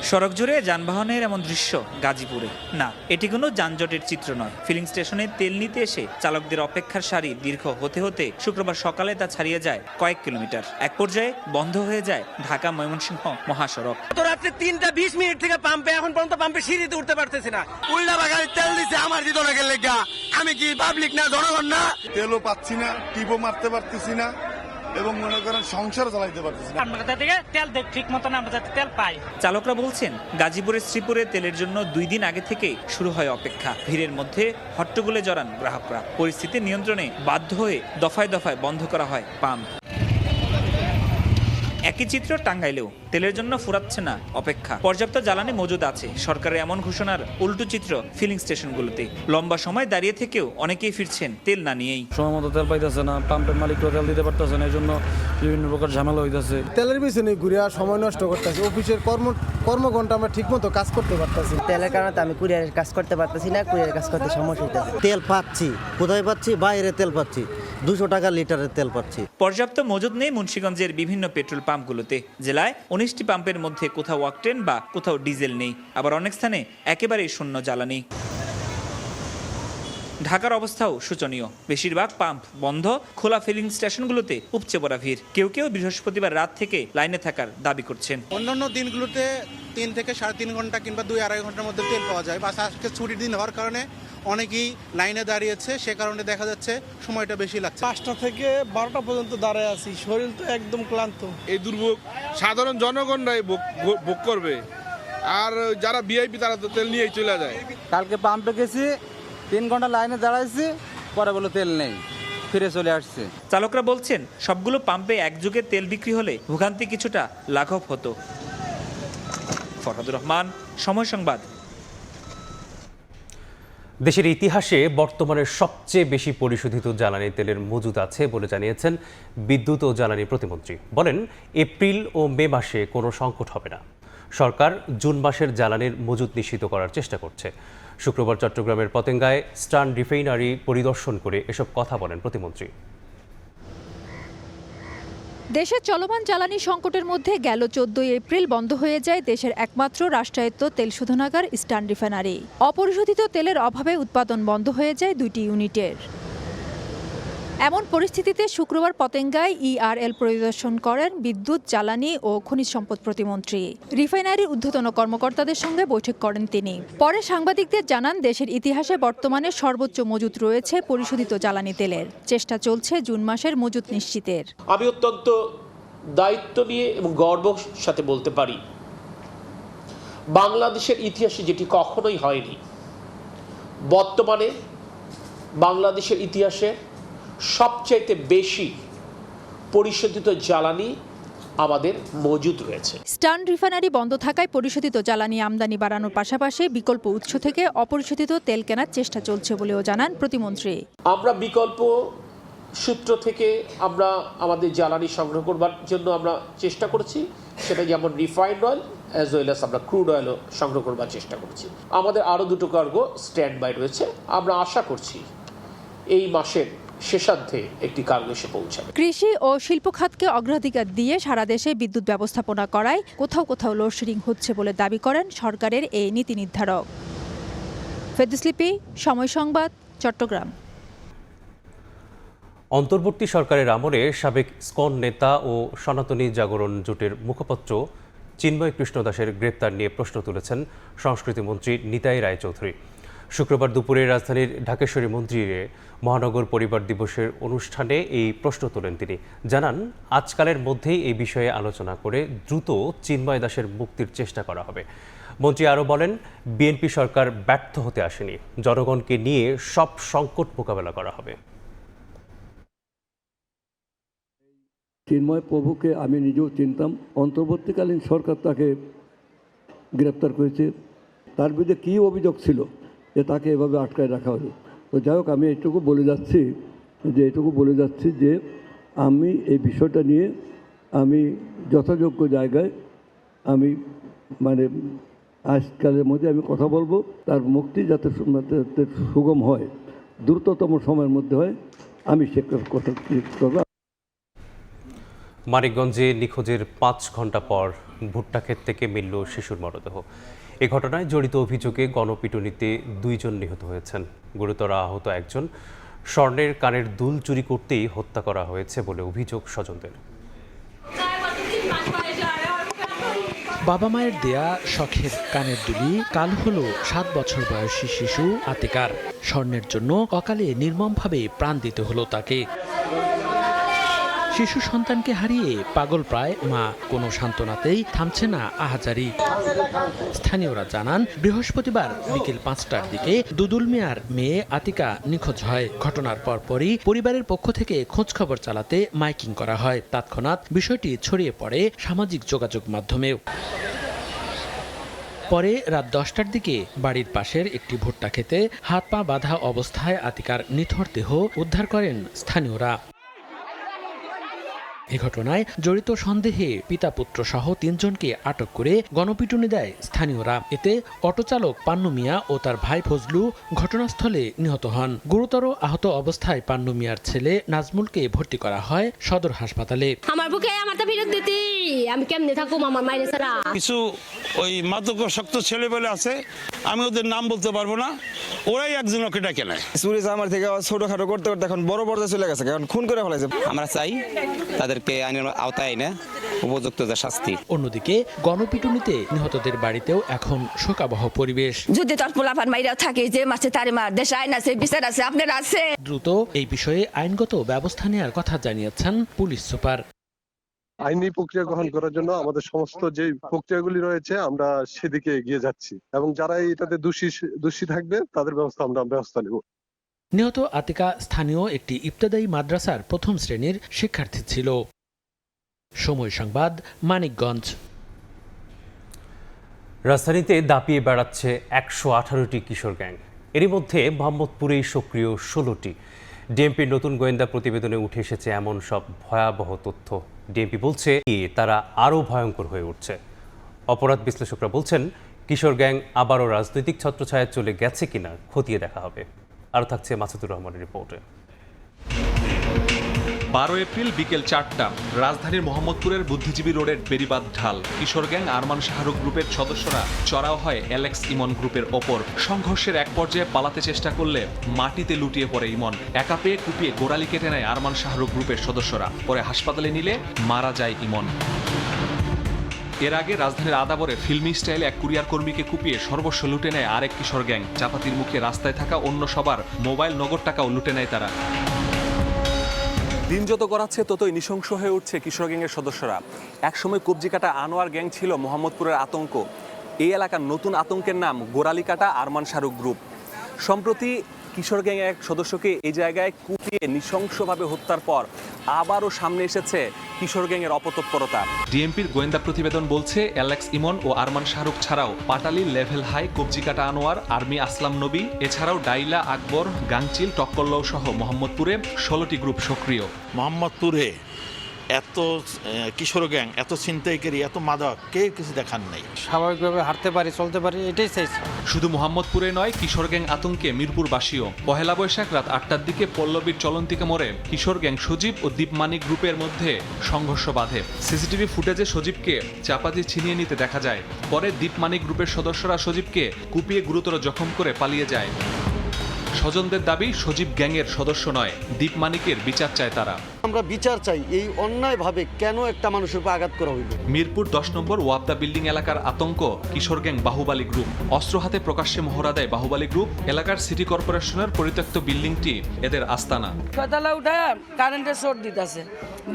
সড়ক জুড়ে যানবাহনের এমন দৃশ্য গাজীপুরে না, এটি কোনো যানজটের চিত্র নয়। ফিলিং স্টেশনে তেল নিতে এসে চালকদের অপেক্ষার সারি দীর্ঘ হতে হতে শুক্রবার সকালে তা ছাড়িয়ে যায় কয়েক কিলোমিটার। এক পর্যায়ে বন্ধ হয়ে যায় ঢাকা ময়মনসিংহ মহাসড়ক। গত রাত্রে 3টা 20 মিনিট থেকে পাম্পে, এখন পর্যন্ত পাম্পে সিঁড়িতে উঠতে পারতেছি না। উল্টা বাগানে তেল দিচ্ছে আমার হৃদয়ের লেগা। আমি কি পাবলিক না, জনগণ না? তেলও পাচ্ছি না, টিপও মারতে পারতেছি না, এবং মনে করেন সংসার চালাইতে পারতেছি না। ঠিক মতন আমরা তেল পাই। চালকরা বলছেন, গাজীপুরের শ্রীপুরে তেলের জন্য 2 দিন আগে থেকে শুরু হয় অপেক্ষা। ভিড়ের মধ্যে হট্টগোলে জড়ান গ্রাহকরা। পরিস্থিতি নিয়ন্ত্রণে বাধ্য হয়ে দফায় দফায় বন্ধ করা হয় পাম্প। একই চিত্র টাঙ্গাইলেও তেলের জন্য ফুরাচ্ছে না অপেক্ষা। পর্যাপ্ত জ্বালানি মজুদ আছে, সরকারের এমন ঘোষণার উল্টো চিত্র ফিলিং স্টেশনগুলোতে। লম্বা সময় দাঁড়িয়ে থেকেও অনেকেই ফিরছেন তেল না নিয়েই। সময় মতো তেল পাইতেছে না, পাম্পের মালিকরা তেল দিতে পারতেছে না, এই জন্য বিভিন্ন প্রকার ঝামেলা হইতেছে। তেলের পিছনে ঘুরে সময় নষ্ট করতেছে। অফিসের কর্মঘণ্টা আমরা ঠিক মতো কাজ করতে পারতেছি। তেলের কারণে আমি কুরিয়ারের কাজ করতে পারতেছি না, কুরিয়ারের কাজ করতে সমস্যা হইতেছে। তেল পাচ্ছি, কোথায় পাচ্ছি? বাইরে তেল পাচ্ছি, 200 টাকা লিটারের তেল পাচ্ছি। পর্যাপ্ত মজুদ নেই মুন্সিগঞ্জের বিভিন্ন পেট্রোল পাম্পগুলোতে। জেলায় 19টি পাম্পের মধ্যে কোথাও অকটেন বা কোথাও ডিজেল নেই, আবার অনেক স্থানে একেবারেই শূন্য জ্বালানি। ঢাকার অবস্থাও শোচনীয়। বেশিরভাগ পাম্প বন্ধ, খোলা ফিলিং স্টেশনগুলোতে উপচে পড়া ভিড়। কেউ কেউ বৃহস্পতিবার রাত থেকে লাইনে থাকার দাবি করছেন। অন্যান্য দিনগুলোতে 3 থেকে 3.5 ঘন্টা কিংবা 2-2.5 ঘন্টার মধ্যে তেল পাওয়া যায়, বা আজকে ছুটির দিন হওয়ার কারণে অনেকেই লাইনে দাঁড়িয়েছে, সে কারণে দেখা যাচ্ছে সময়টা বেশি লাগছে। 5টা থেকে 12টা পর্যন্ত দাঁড়ায় আছি, শরীর তো একদম ক্লান্ত। এই দুর্ভোগ সাধারণ জনগণরাই ভোগ করবে, আর যারা ভিআইপি তারা তো তেল নিয়েই চলে যায়। কালকে পাম্পে গেছি 3 ঘন্টা লাইনে দাঁড়াইছি, পরে বলে তেল নেই, ফিরে চলে আসছে। চালকরা বলছেন সবগুলো পাম্পে একযোগে তেল বিক্রি হলে ভোগান্তি কিছুটা লাঘব হতো। ফরহাদুর রহমান, সময় সংবাদ। দেশের ইতিহাসে বর্তমানে সবচেয়ে বেশি পরিশোধিত জ্বালানি তেলের মজুদ আছে বলে জানিয়েছেন বিদ্যুৎ ও জ্বালানি প্রতিমন্ত্রী। বলেন, এপ্রিল ও মে মাসে কোনো সংকট হবে না। সরকার জুন মাসের জ্বালানির মজুদ নিশ্চিত করার চেষ্টা করছে। শুক্রবার চট্টগ্রামের পতেঙ্গায় স্টার্ন রিফাইনারি পরিদর্শন করে এসব কথা বলেন প্রতিমন্ত্রী। দেশে চলমান জ্বালানি সংকটের মধ্যে গেল 14 এপ্রিল বন্ধ হয়ে যায় দেশের একমাত্র রাষ্ট্রায়ত্ত তেল শোধনাগার স্টার্ন রিফাইনারি। অপরিশোধিত তেলের অভাবে উৎপাদন বন্ধ হয়ে যায় 2টি ইউনিটের। এমন পরিস্থিতিতে শুক্রবার পতেঙ্গায় ইআরএল পরিদর্শন করেন বিদ্যুৎ, জ্বালানি ও খনিজ সম্পদ প্রতিমন্ত্রী। রিফাইনারির ঊর্ধ্বতন কর্মকর্তাদের সঙ্গে বৈঠক করেন তিনি। পরে সাংবাদিকদের জানান, দেশের ইতিহাসে বর্তমানে সর্বোচ্চ মজুত রয়েছে পরিশোধিত জ্বালানি তেলের। চেষ্টা চলছে জুন মাসের মজুত নিশ্চিতের। আমি অত্যন্ত দায়িত্ব নিয়ে এবং গর্বের সাথে বলতে পারি, বাংলাদেশের ইতিহাসে যেটি কখনোই হয়নি, বর্তমানে বাংলাদেশের ইতিহাসে সবচাইতে বেশি পরিশোধিত জ্বালানি আমাদের মজুদ রয়েছে। স্টার্ন রিফাইনারি বন্ধ থাকায় পরিশোধিত জ্বালানি আমদানি বাড়ানোর পাশাপাশি বিকল্প উৎস থেকে অপরিশোধিত তেল কেনার চেষ্টা চলছে বলেও জানান প্রতিমন্ত্রী। আমরা বিকল্প সূত্র থেকে আমরা আমাদের জ্বালানি সংগ্রহ করবার জন্য আমরা চেষ্টা করছি, সেটা যেমন refined oil as well as আমরা ক্রুড অয়েলও সংগ্রহ করবার চেষ্টা করছি। আমাদের আরও 2টো কার্গো স্ট্যান্ড বাই রয়েছে। আমরা আশা করছি এই মাসের শেষার্ধে একটি কার্গো এসে পৌঁছাবে। কৃষি ও শিল্প খাতকে অগ্রাধিকার দিয়ে সারা দেশে বিদ্যুৎ ব্যবস্থাপনা করায় কোথাও কোথাও লোডশেডিং হচ্ছে বলে দাবি করেন সরকারের এই নীতি নির্ধারক। ফেরদৌস লিপি, সময় সংবাদ, চট্টগ্রাম। অন্তর্বর্তী সরকারের আমলে সাবেক স্কন নেতা ও সনাতনী জাগরণ জোটের মুখপাত্র চিন্ময় কৃষ্ণ দাসের গ্রেপ্তার নিয়ে প্রশ্ন তুলেছেন সংস্কৃতিমন্ত্রী নিতাই রায়চৌধুরী। শুক্রবার দুপুরে রাজধানীর ঢাকেশ্বরী মন্দিরে মহানগর পরিবার দিবসের অনুষ্ঠানে এই প্রশ্ন তোলেন তিনি। জানান, আজকালের মধ্যেই এই বিষয়ে আলোচনা করে দ্রুত চিন্ময় দাসের মুক্তির চেষ্টা করা হবে। মন্ত্রী আরও বলেন, বিএনপি সরকার ব্যর্থ হতে আসেনি, জনগণকে নিয়ে সব সংকট মোকাবেলা করা হবে। চিন্ময় প্রভুকে আমি নিজেও চিনতাম। অন্তর্বর্তীকালীন সরকার তাকে গ্রেপ্তার করেছে। তার বিরুদ্ধে কী অভিযোগ ছিল যে তাকে এভাবে আটকায় রাখা হলো? তো যাই হোক, আমি এটুকু বলে যাচ্ছি যে আমি এই বিষয়টা নিয়ে আমি যথাযোগ্য জায়গায় আমি আজকালের মধ্যে আমি কথা বলবো। তার মুক্তি যাতে সুগম হয়, দ্রুততম সময়ের মধ্যে হয়, আমি সে কথা করবো। মানিকগঞ্জে নিখোঁজের 5 ঘন্টা পর ভুট্টা ক্ষেত থেকে মিলল শিশুর মরদেহ। এ ঘটনায় জড়িত অভিযোগে গণপিটুনিতে 2 জন নিহত হয়েছেন। গুরুতর আহত একজন। স্বর্ণের কানের দুল চুরি করতেই হত্যা করা হয়েছে বলে অভিযোগ স্বজনদের। বাবা মায়ের দেয়া শখের কানের দুলি কাল হলো 7 বছর বয়সী শিশু আতিকার। স্বর্ণের জন্য অকালে নির্মমভাবে প্রাণ দিতে হলো তাকে। শিশু সন্তানকে হারিয়ে পাগল প্রায় মা, কোনো সান্ত্বনাতেই থামছে না আহাজারি। স্থানীয়রা জানান, বৃহস্পতিবার বিকেল 5টার দিকে দুদুল মিয়ার মেয়ে আতিকা নিখোঁজ হয়। ঘটনার পরপরই পরিবারের পক্ষ থেকে খোঁজখবর চালাতে মাইকিং করা হয়। তৎক্ষণাৎ বিষয়টি ছড়িয়ে পড়ে সামাজিক যোগাযোগ মাধ্যমেও। পরে রাত 10টার দিকে বাড়ির পাশের একটি ভুট্টা খেতে হাত পা বাঁধা অবস্থায় আতিকার নিথর দেহ উদ্ধার করেন স্থানীয়রা। এ ঘটনায় জড়িত সন্দেহে পিতা পুত্র সহ 3 জনকে আটক করে গণপিটুনি দেয় স্থানীয়রা। এতে অটোচালক পান্নু মিয়া ও তার ভাই ফজলু ঘটনাস্থলে নিহত হন। গুরুতর আহত অবস্থায় পান্নু মিয়ার ছেলে নাজমুলকে ভর্তি করা হয় সদর হাসপাতালে। আমার বুকে আমারটা বিরোধ দিতি, আমি কেমনে থাকুম আমার মায়ের ছাড়া। কিছু ওই মাদকাসক্ত ছেলে বলে আছে, আমি ওদের নাম বলতে পারবো না, ওরাই একজন ওকে ডেকে নেয়। চুরি আমার থেকে ছোটখাটো করতে করতে এখন বড় পর্যায়ে চলে গেছে, এখন খুন করে ফেলাইছে। আমরা চাই তাদেরকে আইনের আওতায় এনে উপযুক্ত শাস্তি। অন্যদিকে গণপিটুনিতে নিহতদের বাড়িতেও এখন শোকাবহ পরিবেশ। যদি তার পোলাপান মাইরা থাকে, যে মাসে তার মার দেশে আইন আছে, বিচার আছে, আপনার আছে। দ্রুত এই বিষয়ে আইনগত ব্যবস্থা নেওয়ার কথা জানিয়েছেন পুলিশ সুপার। আইনি প্রক্রিয়া গ্রহণ করার জন্য আমাদের সমস্ত যে প্রক্রিয়াগুলি রয়েছে আমরা সেদিকে এগিয়ে যাচ্ছি এবং যারা এটাতে দোষী থাকবে তাদের ব্যবস্থা নেব। নিহত আতিকা স্থানীয় একটি ইবতদায়ী মাদ্রাসার প্রথম শ্রেণীর শিক্ষার্থী ছিল। সময় সংবাদ, মানিকগঞ্জ। রাজধানীতে দাপিয়ে বেড়াচ্ছে ১১৮টি কিশোর গ্যাং। এরই মধ্যে মোহাম্মদপুরেই সক্রিয় ১৬টি। ডিএমপির নতুন গোয়েন্দা প্রতিবেদনে উঠে এসেছে এমন সব ভয়াবহ তথ্য। ডিএমপি বলছে তারা আরও ভয়ঙ্কর হয়ে উঠছে। অপরাধ বিশ্লেষকরা বলছেন কিশোর গ্যাং আবারও রাজনৈতিক ছত্রছায়ায় চলে গেছে কিনা খতিয়ে দেখা হবে। আরও থাকছে মাসুদুর রহমানের রিপোর্টে। ১২ এপ্রিল বিকেল ৪টা রাজধানীর মোহাম্মদপুরের বুদ্ধিজীবী রোডের বেরিবাদ ঢাল। কিশোর গ্যাং আরমান শাহরুখ গ্রুপের সদস্যরা চড়াও হয় অ্যালেক্স ইমন গ্রুপের ওপর। সংঘর্ষের এক পর্যায়ে পালাতে চেষ্টা করলে মাটিতে লুটিয়ে পড়ে ইমন। একা পেয়ে কুপিয়ে গোড়ালি কেটে নেয় আরমান শাহরুখ গ্রুপের সদস্যরা। পরে হাসপাতালে নিলে মারা যায় ইমন। এর আগে রাজধানীর আদাবরে ফিল্মি স্টাইলে এক কুরিয়ার কর্মীকে কুপিয়ে সর্বস্ব লুটে নেয় আরেক কিশোর গ্যাং। চাপাতির মুখে রাস্তায় থাকা অন্য সবার মোবাইল, নগদ টাকাও লুটে নেয় তারা। দিন যত গড়াচ্ছে ততই নৃশংস হয়ে উঠছে কিশোর গ্যাংয়ের সদস্যরা। একসময় কবজি কাটা আনোয়ার গ্যাং ছিল মোহাম্মদপুরের আতঙ্ক। এই এলাকার নতুন আতঙ্কের নাম গোড়ালি কাটা আরমান শাহরুখ গ্রুপ। সম্প্রতি কিশোর গ্যাংয়ের এক সদস্যকে এই জায়গায় কুপিয়ে নৃশংসভাবে হত্যার পর আবারও সামনে এসেছে কিশোর গ্যাংয়ের অপতৎপরতা। ডিএমপির গোয়েন্দা প্রতিবেদন বলছে অ্যালেক্স ইমন ও আরমান শাহরুখ ছাড়াও পাটালি, লেভেল হাই, কবজিকাটা আনোয়ার, আর্মি আসলাম নবী, এছাড়াও ডাইলা, আকবর, গাংচিল, টক্কল্লাও সহ মোহাম্মদপুরে 16টি গ্রুপ সক্রিয়। মোহাম্মদপুরে এত কিশোর গ্যাং, এত ছিনতাইকারী, এত মাদক কেউ কিছু দেখার নেই। স্বাভাবিকভাবে হাঁটতে পারি, চলতে পারি, এটাই চাইছি। শুধু মোহাম্মদপুরে নয়, কিশোর গ্যাং আতঙ্কে মিরপুরবাসীও। পহেলা বৈশাখ রাত 8টার দিকে পল্লবীর চলন্তিকা মোড়ে কিশোর গ্যাং সজীব ও দীপমানিক গ্রুপের মধ্যে সংঘর্ষ বাধে। সিসিটিভি ফুটেজে সজীবকে চাপাতি ছিনিয়ে নিতে দেখা যায়। পরে দীপমানিক গ্রুপের সদস্যরা সজীবকে কুপিয়ে গুরুতর জখম করে পালিয়ে যায়। স্বজনদের দাবি সজীব গ্যাংয়ের সদস্য নয়, দীপমানিকের বিচার চায় তারা। আমরা বিচার চাই, এই অন্যায়ভাবে কেন একটা মানুষের উপর আঘাত করা হইল। মিরপুর 10 নম্বর ওয়াবদা বিল্ডিং এলাকার আতঙ্ক কিশোর গ্যাং বাহুবালী গ্রুপ। অস্ত্র হাতে প্রকাশ্যে মহড়া দেয় বাহুবালী গ্রুপ। এলাকার সিটি কর্পোরেশনের পরিত্যক্ত বিল্ডিংটি এদের আস্তানা। সকালে উঠে কারেন্টের শর্ট দিতেছে,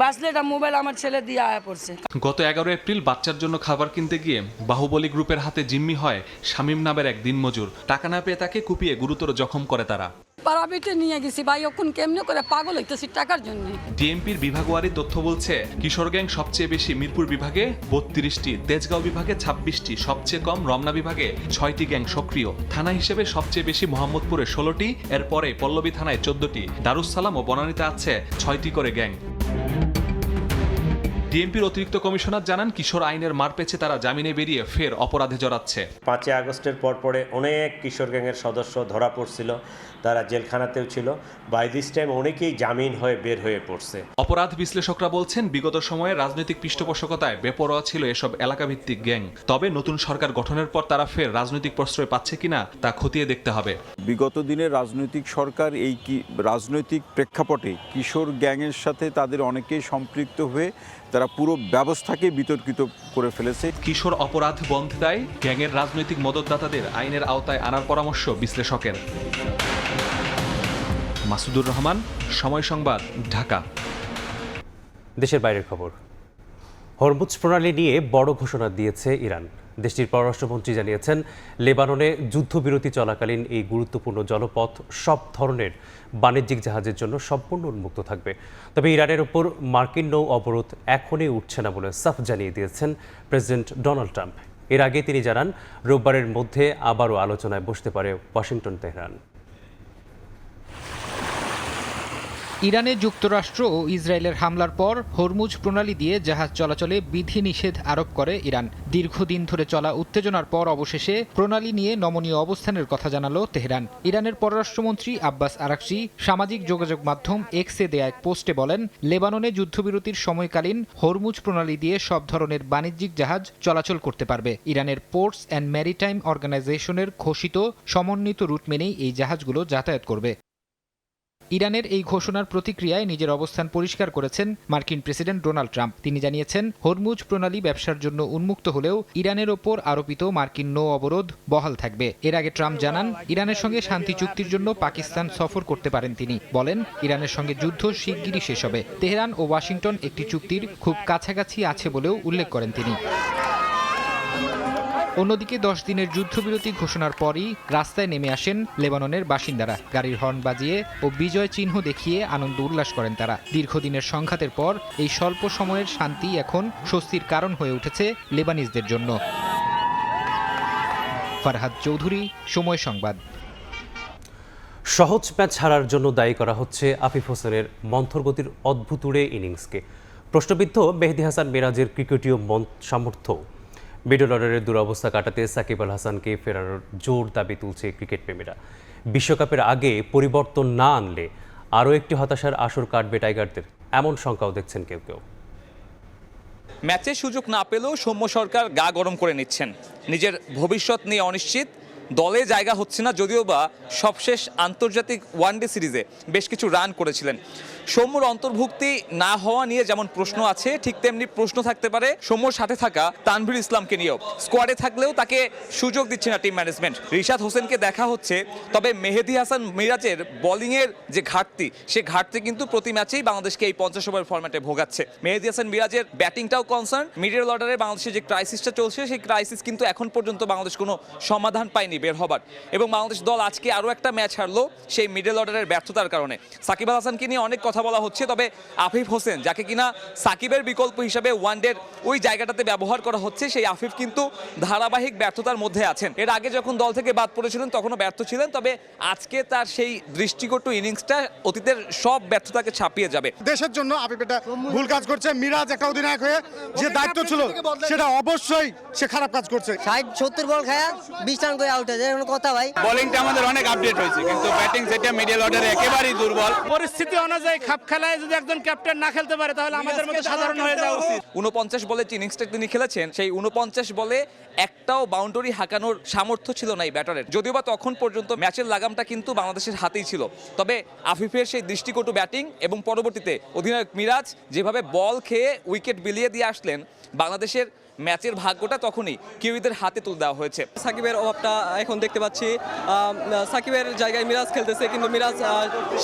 বাসলে এটা মোবাইল আমার ছেলে দিয়ে আয়া পড়ছে। গত 11 এপ্রিল বাচ্চার জন্য খাবার কিনতে গিয়ে বাহুবলী গ্রুপের হাতে জিম্মি হয় শামীম নামের এক দিনমজুর। টাকা না পেয়ে তাকে কুপিয়ে গুরুতর জখম করে তারা। প্রাইভেটে নিয়ে গেছি ভাই, এখন কেমনে করে পাগল হইতেছি টাকার জন্য। ডিএমপির বিভাগওয়ারি তথ্য বলছে কিশোর গ্যাং সবচেয়ে বেশি মিরপুর বিভাগে 32টি, তেজগাঁও বিভাগে 26টি, সবচেয়ে কম রমনা বিভাগে 6টি গ্যাং সক্রিয়। থানা হিসেবে সবচেয়ে বেশি মোহাম্মদপুরে 16টি, এরপরে পল্লবী থানায় 14টি, দারুসালাম ও বনানীতে আছে 6টি করে গ্যাং। ডিএমপির অতিরিক্ত কমিশনার জানান কিশোর আইনের মার পেছে তারা জামিনে বেরিয়ে ফের অপরাধে জড়াচ্ছে। 5 আগস্টের পরে অনেক কিশোর গ্যাংয়ের সদস্য ধরা পড়ছিল, তারা জেলখানাতেও ছিল। বাই দিস টাইম অনেকেই জামিন হয়ে বের হয়ে পড়ছে। অপরাধ বিশ্লেষকরা বলছেন বিগত সময়ে রাজনৈতিক পৃষ্ঠপোষকতায় বেপরোয়া ছিল এসব এলাকাভিত্তিক গ্যাং। তবে নতুন সরকার গঠনের পর তারা ফের রাজনৈতিক প্রশ্রয় পাচ্ছে কিনা তা খতিয়ে দেখতে হবে। বিগত দিনের রাজনৈতিক সরকার এই রাজনৈতিক প্রেক্ষাপটে কিশোর গ্যাংয়ের সাথে তাদের অনেকেই সম্পৃক্ত হয়ে তারা পুরো ব্যবস্থাকে বিতর্কিত করে ফেলেছে। কিশোর অপরাধ বন্ধ দেয় গ্যাংয়ের রাজনৈতিক মদতদাতাদের আইনের আওতায় আনার পরামর্শ বিশ্লেষকের। মাসুদুর রহমান, সময় সংবাদ, ঢাকা। দেশের বাইরের খবর। হরমুজ প্রণালী নিয়ে বড় ঘোষণা দিয়েছে ইরান। দেশটির পররাষ্ট্রমন্ত্রী জানিয়েছেন লেবাননে যুদ্ধবিরতি চলাকালীন এই গুরুত্বপূর্ণ জলপথ সব ধরনের বাণিজ্যিক জাহাজের জন্য সম্পূর্ণ উন্মুক্ত থাকবে। তবে ইরানের ওপর মার্কিন নৌ অবরোধ এখনই উঠছে না বলে সাফ জানিয়ে দিয়েছেন প্রেসিডেন্ট ডোনাল্ড ট্রাম্প। এর আগে তিনি জানান রোববারের মধ্যে আবারও আলোচনায় বসতে পারে ওয়াশিংটন, তেহরান। ইরানে যুক্তরাষ্ট্র ও ইসরায়েলের হামলার পর হরমুজ প্রণালী দিয়ে জাহাজ চলাচলে বিধিনিষেধ আরোপ করে ইরান। দীর্ঘদিন ধরে চলা উত্তেজনার পর অবশেষে প্রণালী নিয়ে নমনীয় অবস্থানের কথা জানালো তেহরান। ইরানের পররাষ্ট্রমন্ত্রী আব্বাস আরাকচি সামাজিক যোগাযোগ মাধ্যম এক্সে দেয়া এক পোস্টে বলেন, লেবাননে যুদ্ধবিরতির সময়কালীন হরমুজ প্রণালী দিয়ে সব ধরনের বাণিজ্যিক জাহাজ চলাচল করতে পারবে। ইরানের পোর্টস অ্যান্ড ম্যারিটাইম অর্গানাইজেশনের ঘোষিত সমন্বিত রুট মেনেই এই জাহাজগুলো যাতায়াত করবে। ইরানের এই ঘোষণার প্রতিক্রিয়ায় নিজের অবস্থান পরিষ্কার করেছেন মার্কিন প্রেসিডেন্ট ডোনাল্ড ট্রাম্প। তিনি জানিয়েছেন, হরমুজ প্রণালী ব্যবসার জন্য উন্মুক্ত হলেও ইরানের ওপর আরোপিত মার্কিন নৌ অবরোধ বহাল থাকবে। এর আগে ট্রাম্প জানান, ইরানের সঙ্গে শান্তি চুক্তির জন্য পাকিস্তান সফর করতে পারেন তিনি। বলেন, ইরানের সঙ্গে যুদ্ধ শিগগিরই শেষ হবে। তেহরান ও ওয়াশিংটন একটি চুক্তির খুব কাছাকাছি আছে বলেও উল্লেখ করেন তিনি। অন্যদিকে 10 দিনের যুদ্ধবিরতি ঘোষণার পরই রাস্তায় নেমে আসেন লেবাননের বাসিন্দারা। গাড়ির হর্ন বাজিয়ে ও বিজয় চিহ্ন দেখিয়ে আনন্দ উল্লাস করেন তারা। দীর্ঘদিনের সংঘাতের পর এই স্বল্প সময়ের শান্তি এখন স্বস্তির কারণ হয়ে উঠেছে লেবানিজদের জন্য। ফারহাদ চৌধুরী, সময় সংবাদ। সহজ ম্যাচ হারার জন্য দায়ী করা হচ্ছে আফিফ হোসেনের মন্থরগতির অদ্ভুতুড়ে ইনিংসকে। প্রশ্নবিদ্ধ মেহেদী হাসান মিরাজের ক্রিকেটীয় সামর্থ্য। মিডল অর্ডারের দুরবস্থা কাটাতে সাকিব আল হাসানকে ফেরানোর জোর দাবি তুলছে ক্রিকেট প্রেমীরা। বিশ্বকাপের আগে পরিবর্তন না আনলে আরও একটি হতাশার আসর কাটবে টাইগারদের, এমন শঙ্কাও দেখছেন কেউ কেউ। ম্যাচের সুযোগ না পেলেও সৌম্য সরকার গা গরম করে নিচ্ছেন। নিজের ভবিষ্যৎ নিয়ে অনিশ্চিত, দলে জায়গা হচ্ছে না, যদিও বা সবশেষ আন্তর্জাতিক ওয়ানডে সিরিজে বেশ কিছু রান করেছিলেন। সৌম্যর অন্তর্ভুক্তি না হওয়া নিয়ে যেমন প্রশ্ন আছে, ঠিক তেমনি প্রশ্ন থাকতে পারে সৌম্যর সাথে থাকা তানভীর ইসলামকে নিয়েও। স্কোয়াডে থাকলেও তাকে সুযোগ দিচ্ছে না টিম ম্যানেজমেন্ট। রিশাদ হোসেনকে দেখা হচ্ছে, তবে মেহেদী হাসান মিরাজের বোলিংয়ের যে ঘাটতি, সে ঘাটতি কিন্তু প্রতি ম্যাচেই বাংলাদেশকে এই 50 ওভার ফরম্যাটে ভোগাচ্ছে। মেহেদী হাসান মিরাজের ব্যাটিংটাও কনসার্ন। মিডল অর্ডারে বাংলাদেশের যে ক্রাইসিসটা চলছে, সেই ক্রাইসিস কিন্তু এখন পর্যন্ত বাংলাদেশ কোনো সমাধান পায়নি বের হবার। এবং বাংলাদেশ দল আজকে আরও একটা ম্যাচ হারলো সেই মিডল অর্ডারের ব্যর্থতার কারণে। সাকিব আল হাসানকে নিয়ে অনেক কথা বলা হচ্ছে, তবে আফিফ হোসেন, যাকে কিনা সাকিবের বিকল্প হিসাবে ওয়ানডের ওই জায়গাটাতে ব্যবহার করা হচ্ছে, সেই আফিফ কিন্তু ধারাবাহিক ব্যর্থতার মধ্যে আছেন। এর আগে যখন দল থেকে বাদ পড়েছিলেন তখনও ব্যর্থ ছিলেন, তবে আজকে তার সেই দৃষ্টিকটু ইনিংসটা অতীতের সব ব্যর্থতাকে ছাপিয়ে যাবে। দেশের জন্য আফিফ এটা ভুল কাজ করছে। মিরাজ একটা অধিনায়ক হয়ে যে দায়িত্ব ছিল, সেটা অবশ্যই সে খারাপ কাজ করছে। 60-70 বল খায় 20 রান করে আউট হয়ে যায়, কথা ভাই। বোলিংটা আমাদের অনেক আপডেট হয়েছে, কিন্তু ব্যাটিং সেটা মিডল অর্ডারে একেবারেই দুর্বল। পরিস্থিতি অনুযায়ী খাপ খেলায় যদি একজন ক্যাপ্টেন না খেলতে পারে, তাহলে আমাদের মতো সাধারণ হয়ে যাওয়া উচিত। 49 বলে যে ইনিংসটা তিনি খেলেছেন, সেই 49 বলে একটাও বাউন্ডারি হাঁকানোর সামর্থ্য ছিল না এই ব্যাটারের। যদিও বা তখন পর্যন্ত ম্যাচের লাগামটা কিন্তু বাংলাদেশের হাতেই ছিল, তবে আফিফের সেই দৃষ্টিকটু ব্যাটিং এবং পরবর্তীতে অধিনায়ক মিরাজ যেভাবে বল খেয়ে উইকেট বিলিয়ে দিয়ে আসলেন, বাংলাদেশের ম্যাচের ভাগ্যটা তখনই কিউইদের হাতে তুলে দেওয়া হয়েছে। সাকিবের অভাবটা এখন দেখতে পাচ্ছি। সাকিবের জায়গায় মিরাজ খেলতেছে, কিন্তু মিরাজ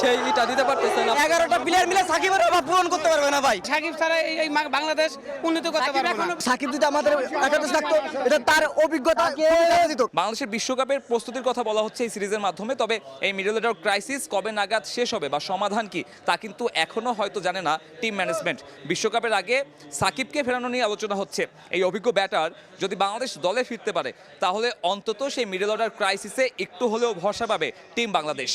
সেইটা দিতে পারতেছে না। 11টা প্লেয়ার মিলে সাকিবের অভাব পূরণ করতে পারবে না ভাই। সাকিব ছাড়া এই বাংলাদেশ উন্নতি করতে পারবে না। সাকিব যদি আমাদের একাদশ থাকতো, এটা তার অভিজ্ঞতা দিত। বাংলাদেশের বিশ্বকাপের প্রস্তুতির কথা বলা হচ্ছে এই সিরিজের মাধ্যমে, তবে এই মিডল অর্ডার ক্রাইসিস কবে নাগাদ শেষ হবে বা সমাধান কি, তা কিন্তু এখনো হয়তো জানে না টিম ম্যানেজমেন্ট। বিশ্বকাপের আগে সাকিবকে ফেরানো নিয়ে আলোচনা হচ্ছে। এই অভিজ্ঞ ব্যাটার যদি বাংলাদেশ দলে ফিরতে পারে, তাহলে অন্তত সেই মিডল অর্ডার ক্রাইসিসে একটু হলেও ভরসা পাবে টিম বাংলাদেশ।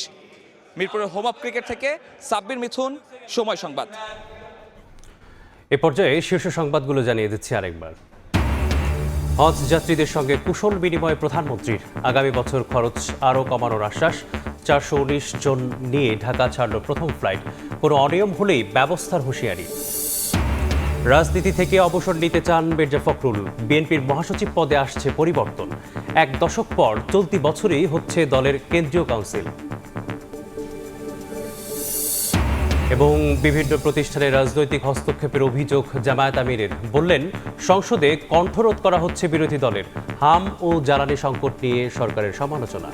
মিরপুরের হোম অফ ক্রিকেট থেকে সাব্বির মিথুন, সময় সংবাদ। এ পর্যায়ে শীর্ষ সংবাদগুলো জানিয়ে দিচ্ছি আরেকবার। হজ যাত্রীদের সঙ্গে কুশল বিনিময় প্রধানমন্ত্রীর। আগামী বছর খরচ আরও কমানোর আশ্বাস। 419 জন নিয়ে ঢাকা ছাড়ল প্রথম ফ্লাইট। কোনো অনিয়ম হলেই ব্যবস্থার হুঁশিয়ারি। রাজনীতি থেকে অবসর নিতে চান মির্জা ফখরুল। বিএনপির মহাসচিব পদে আসছে পরিবর্তন। 1 দশক পর চলতি বছরেই হচ্ছে দলের কেন্দ্রীয় কাউন্সিল। এবং বিভিন্ন প্রতিষ্ঠানে রাজনৈতিক হস্তক্ষেপের অভিযোগ জামায়াত আমিরের। বললেন, সংসদে কণ্ঠরোধ করা হচ্ছে বিরোধী দলের। হাম ও জ্বালানি সংকট নিয়ে সরকারের সমালোচনা।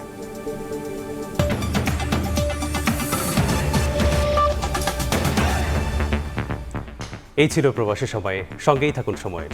এই ছিল প্রবাসী সময়ে। সঙ্গেই থাকুন সময়ের।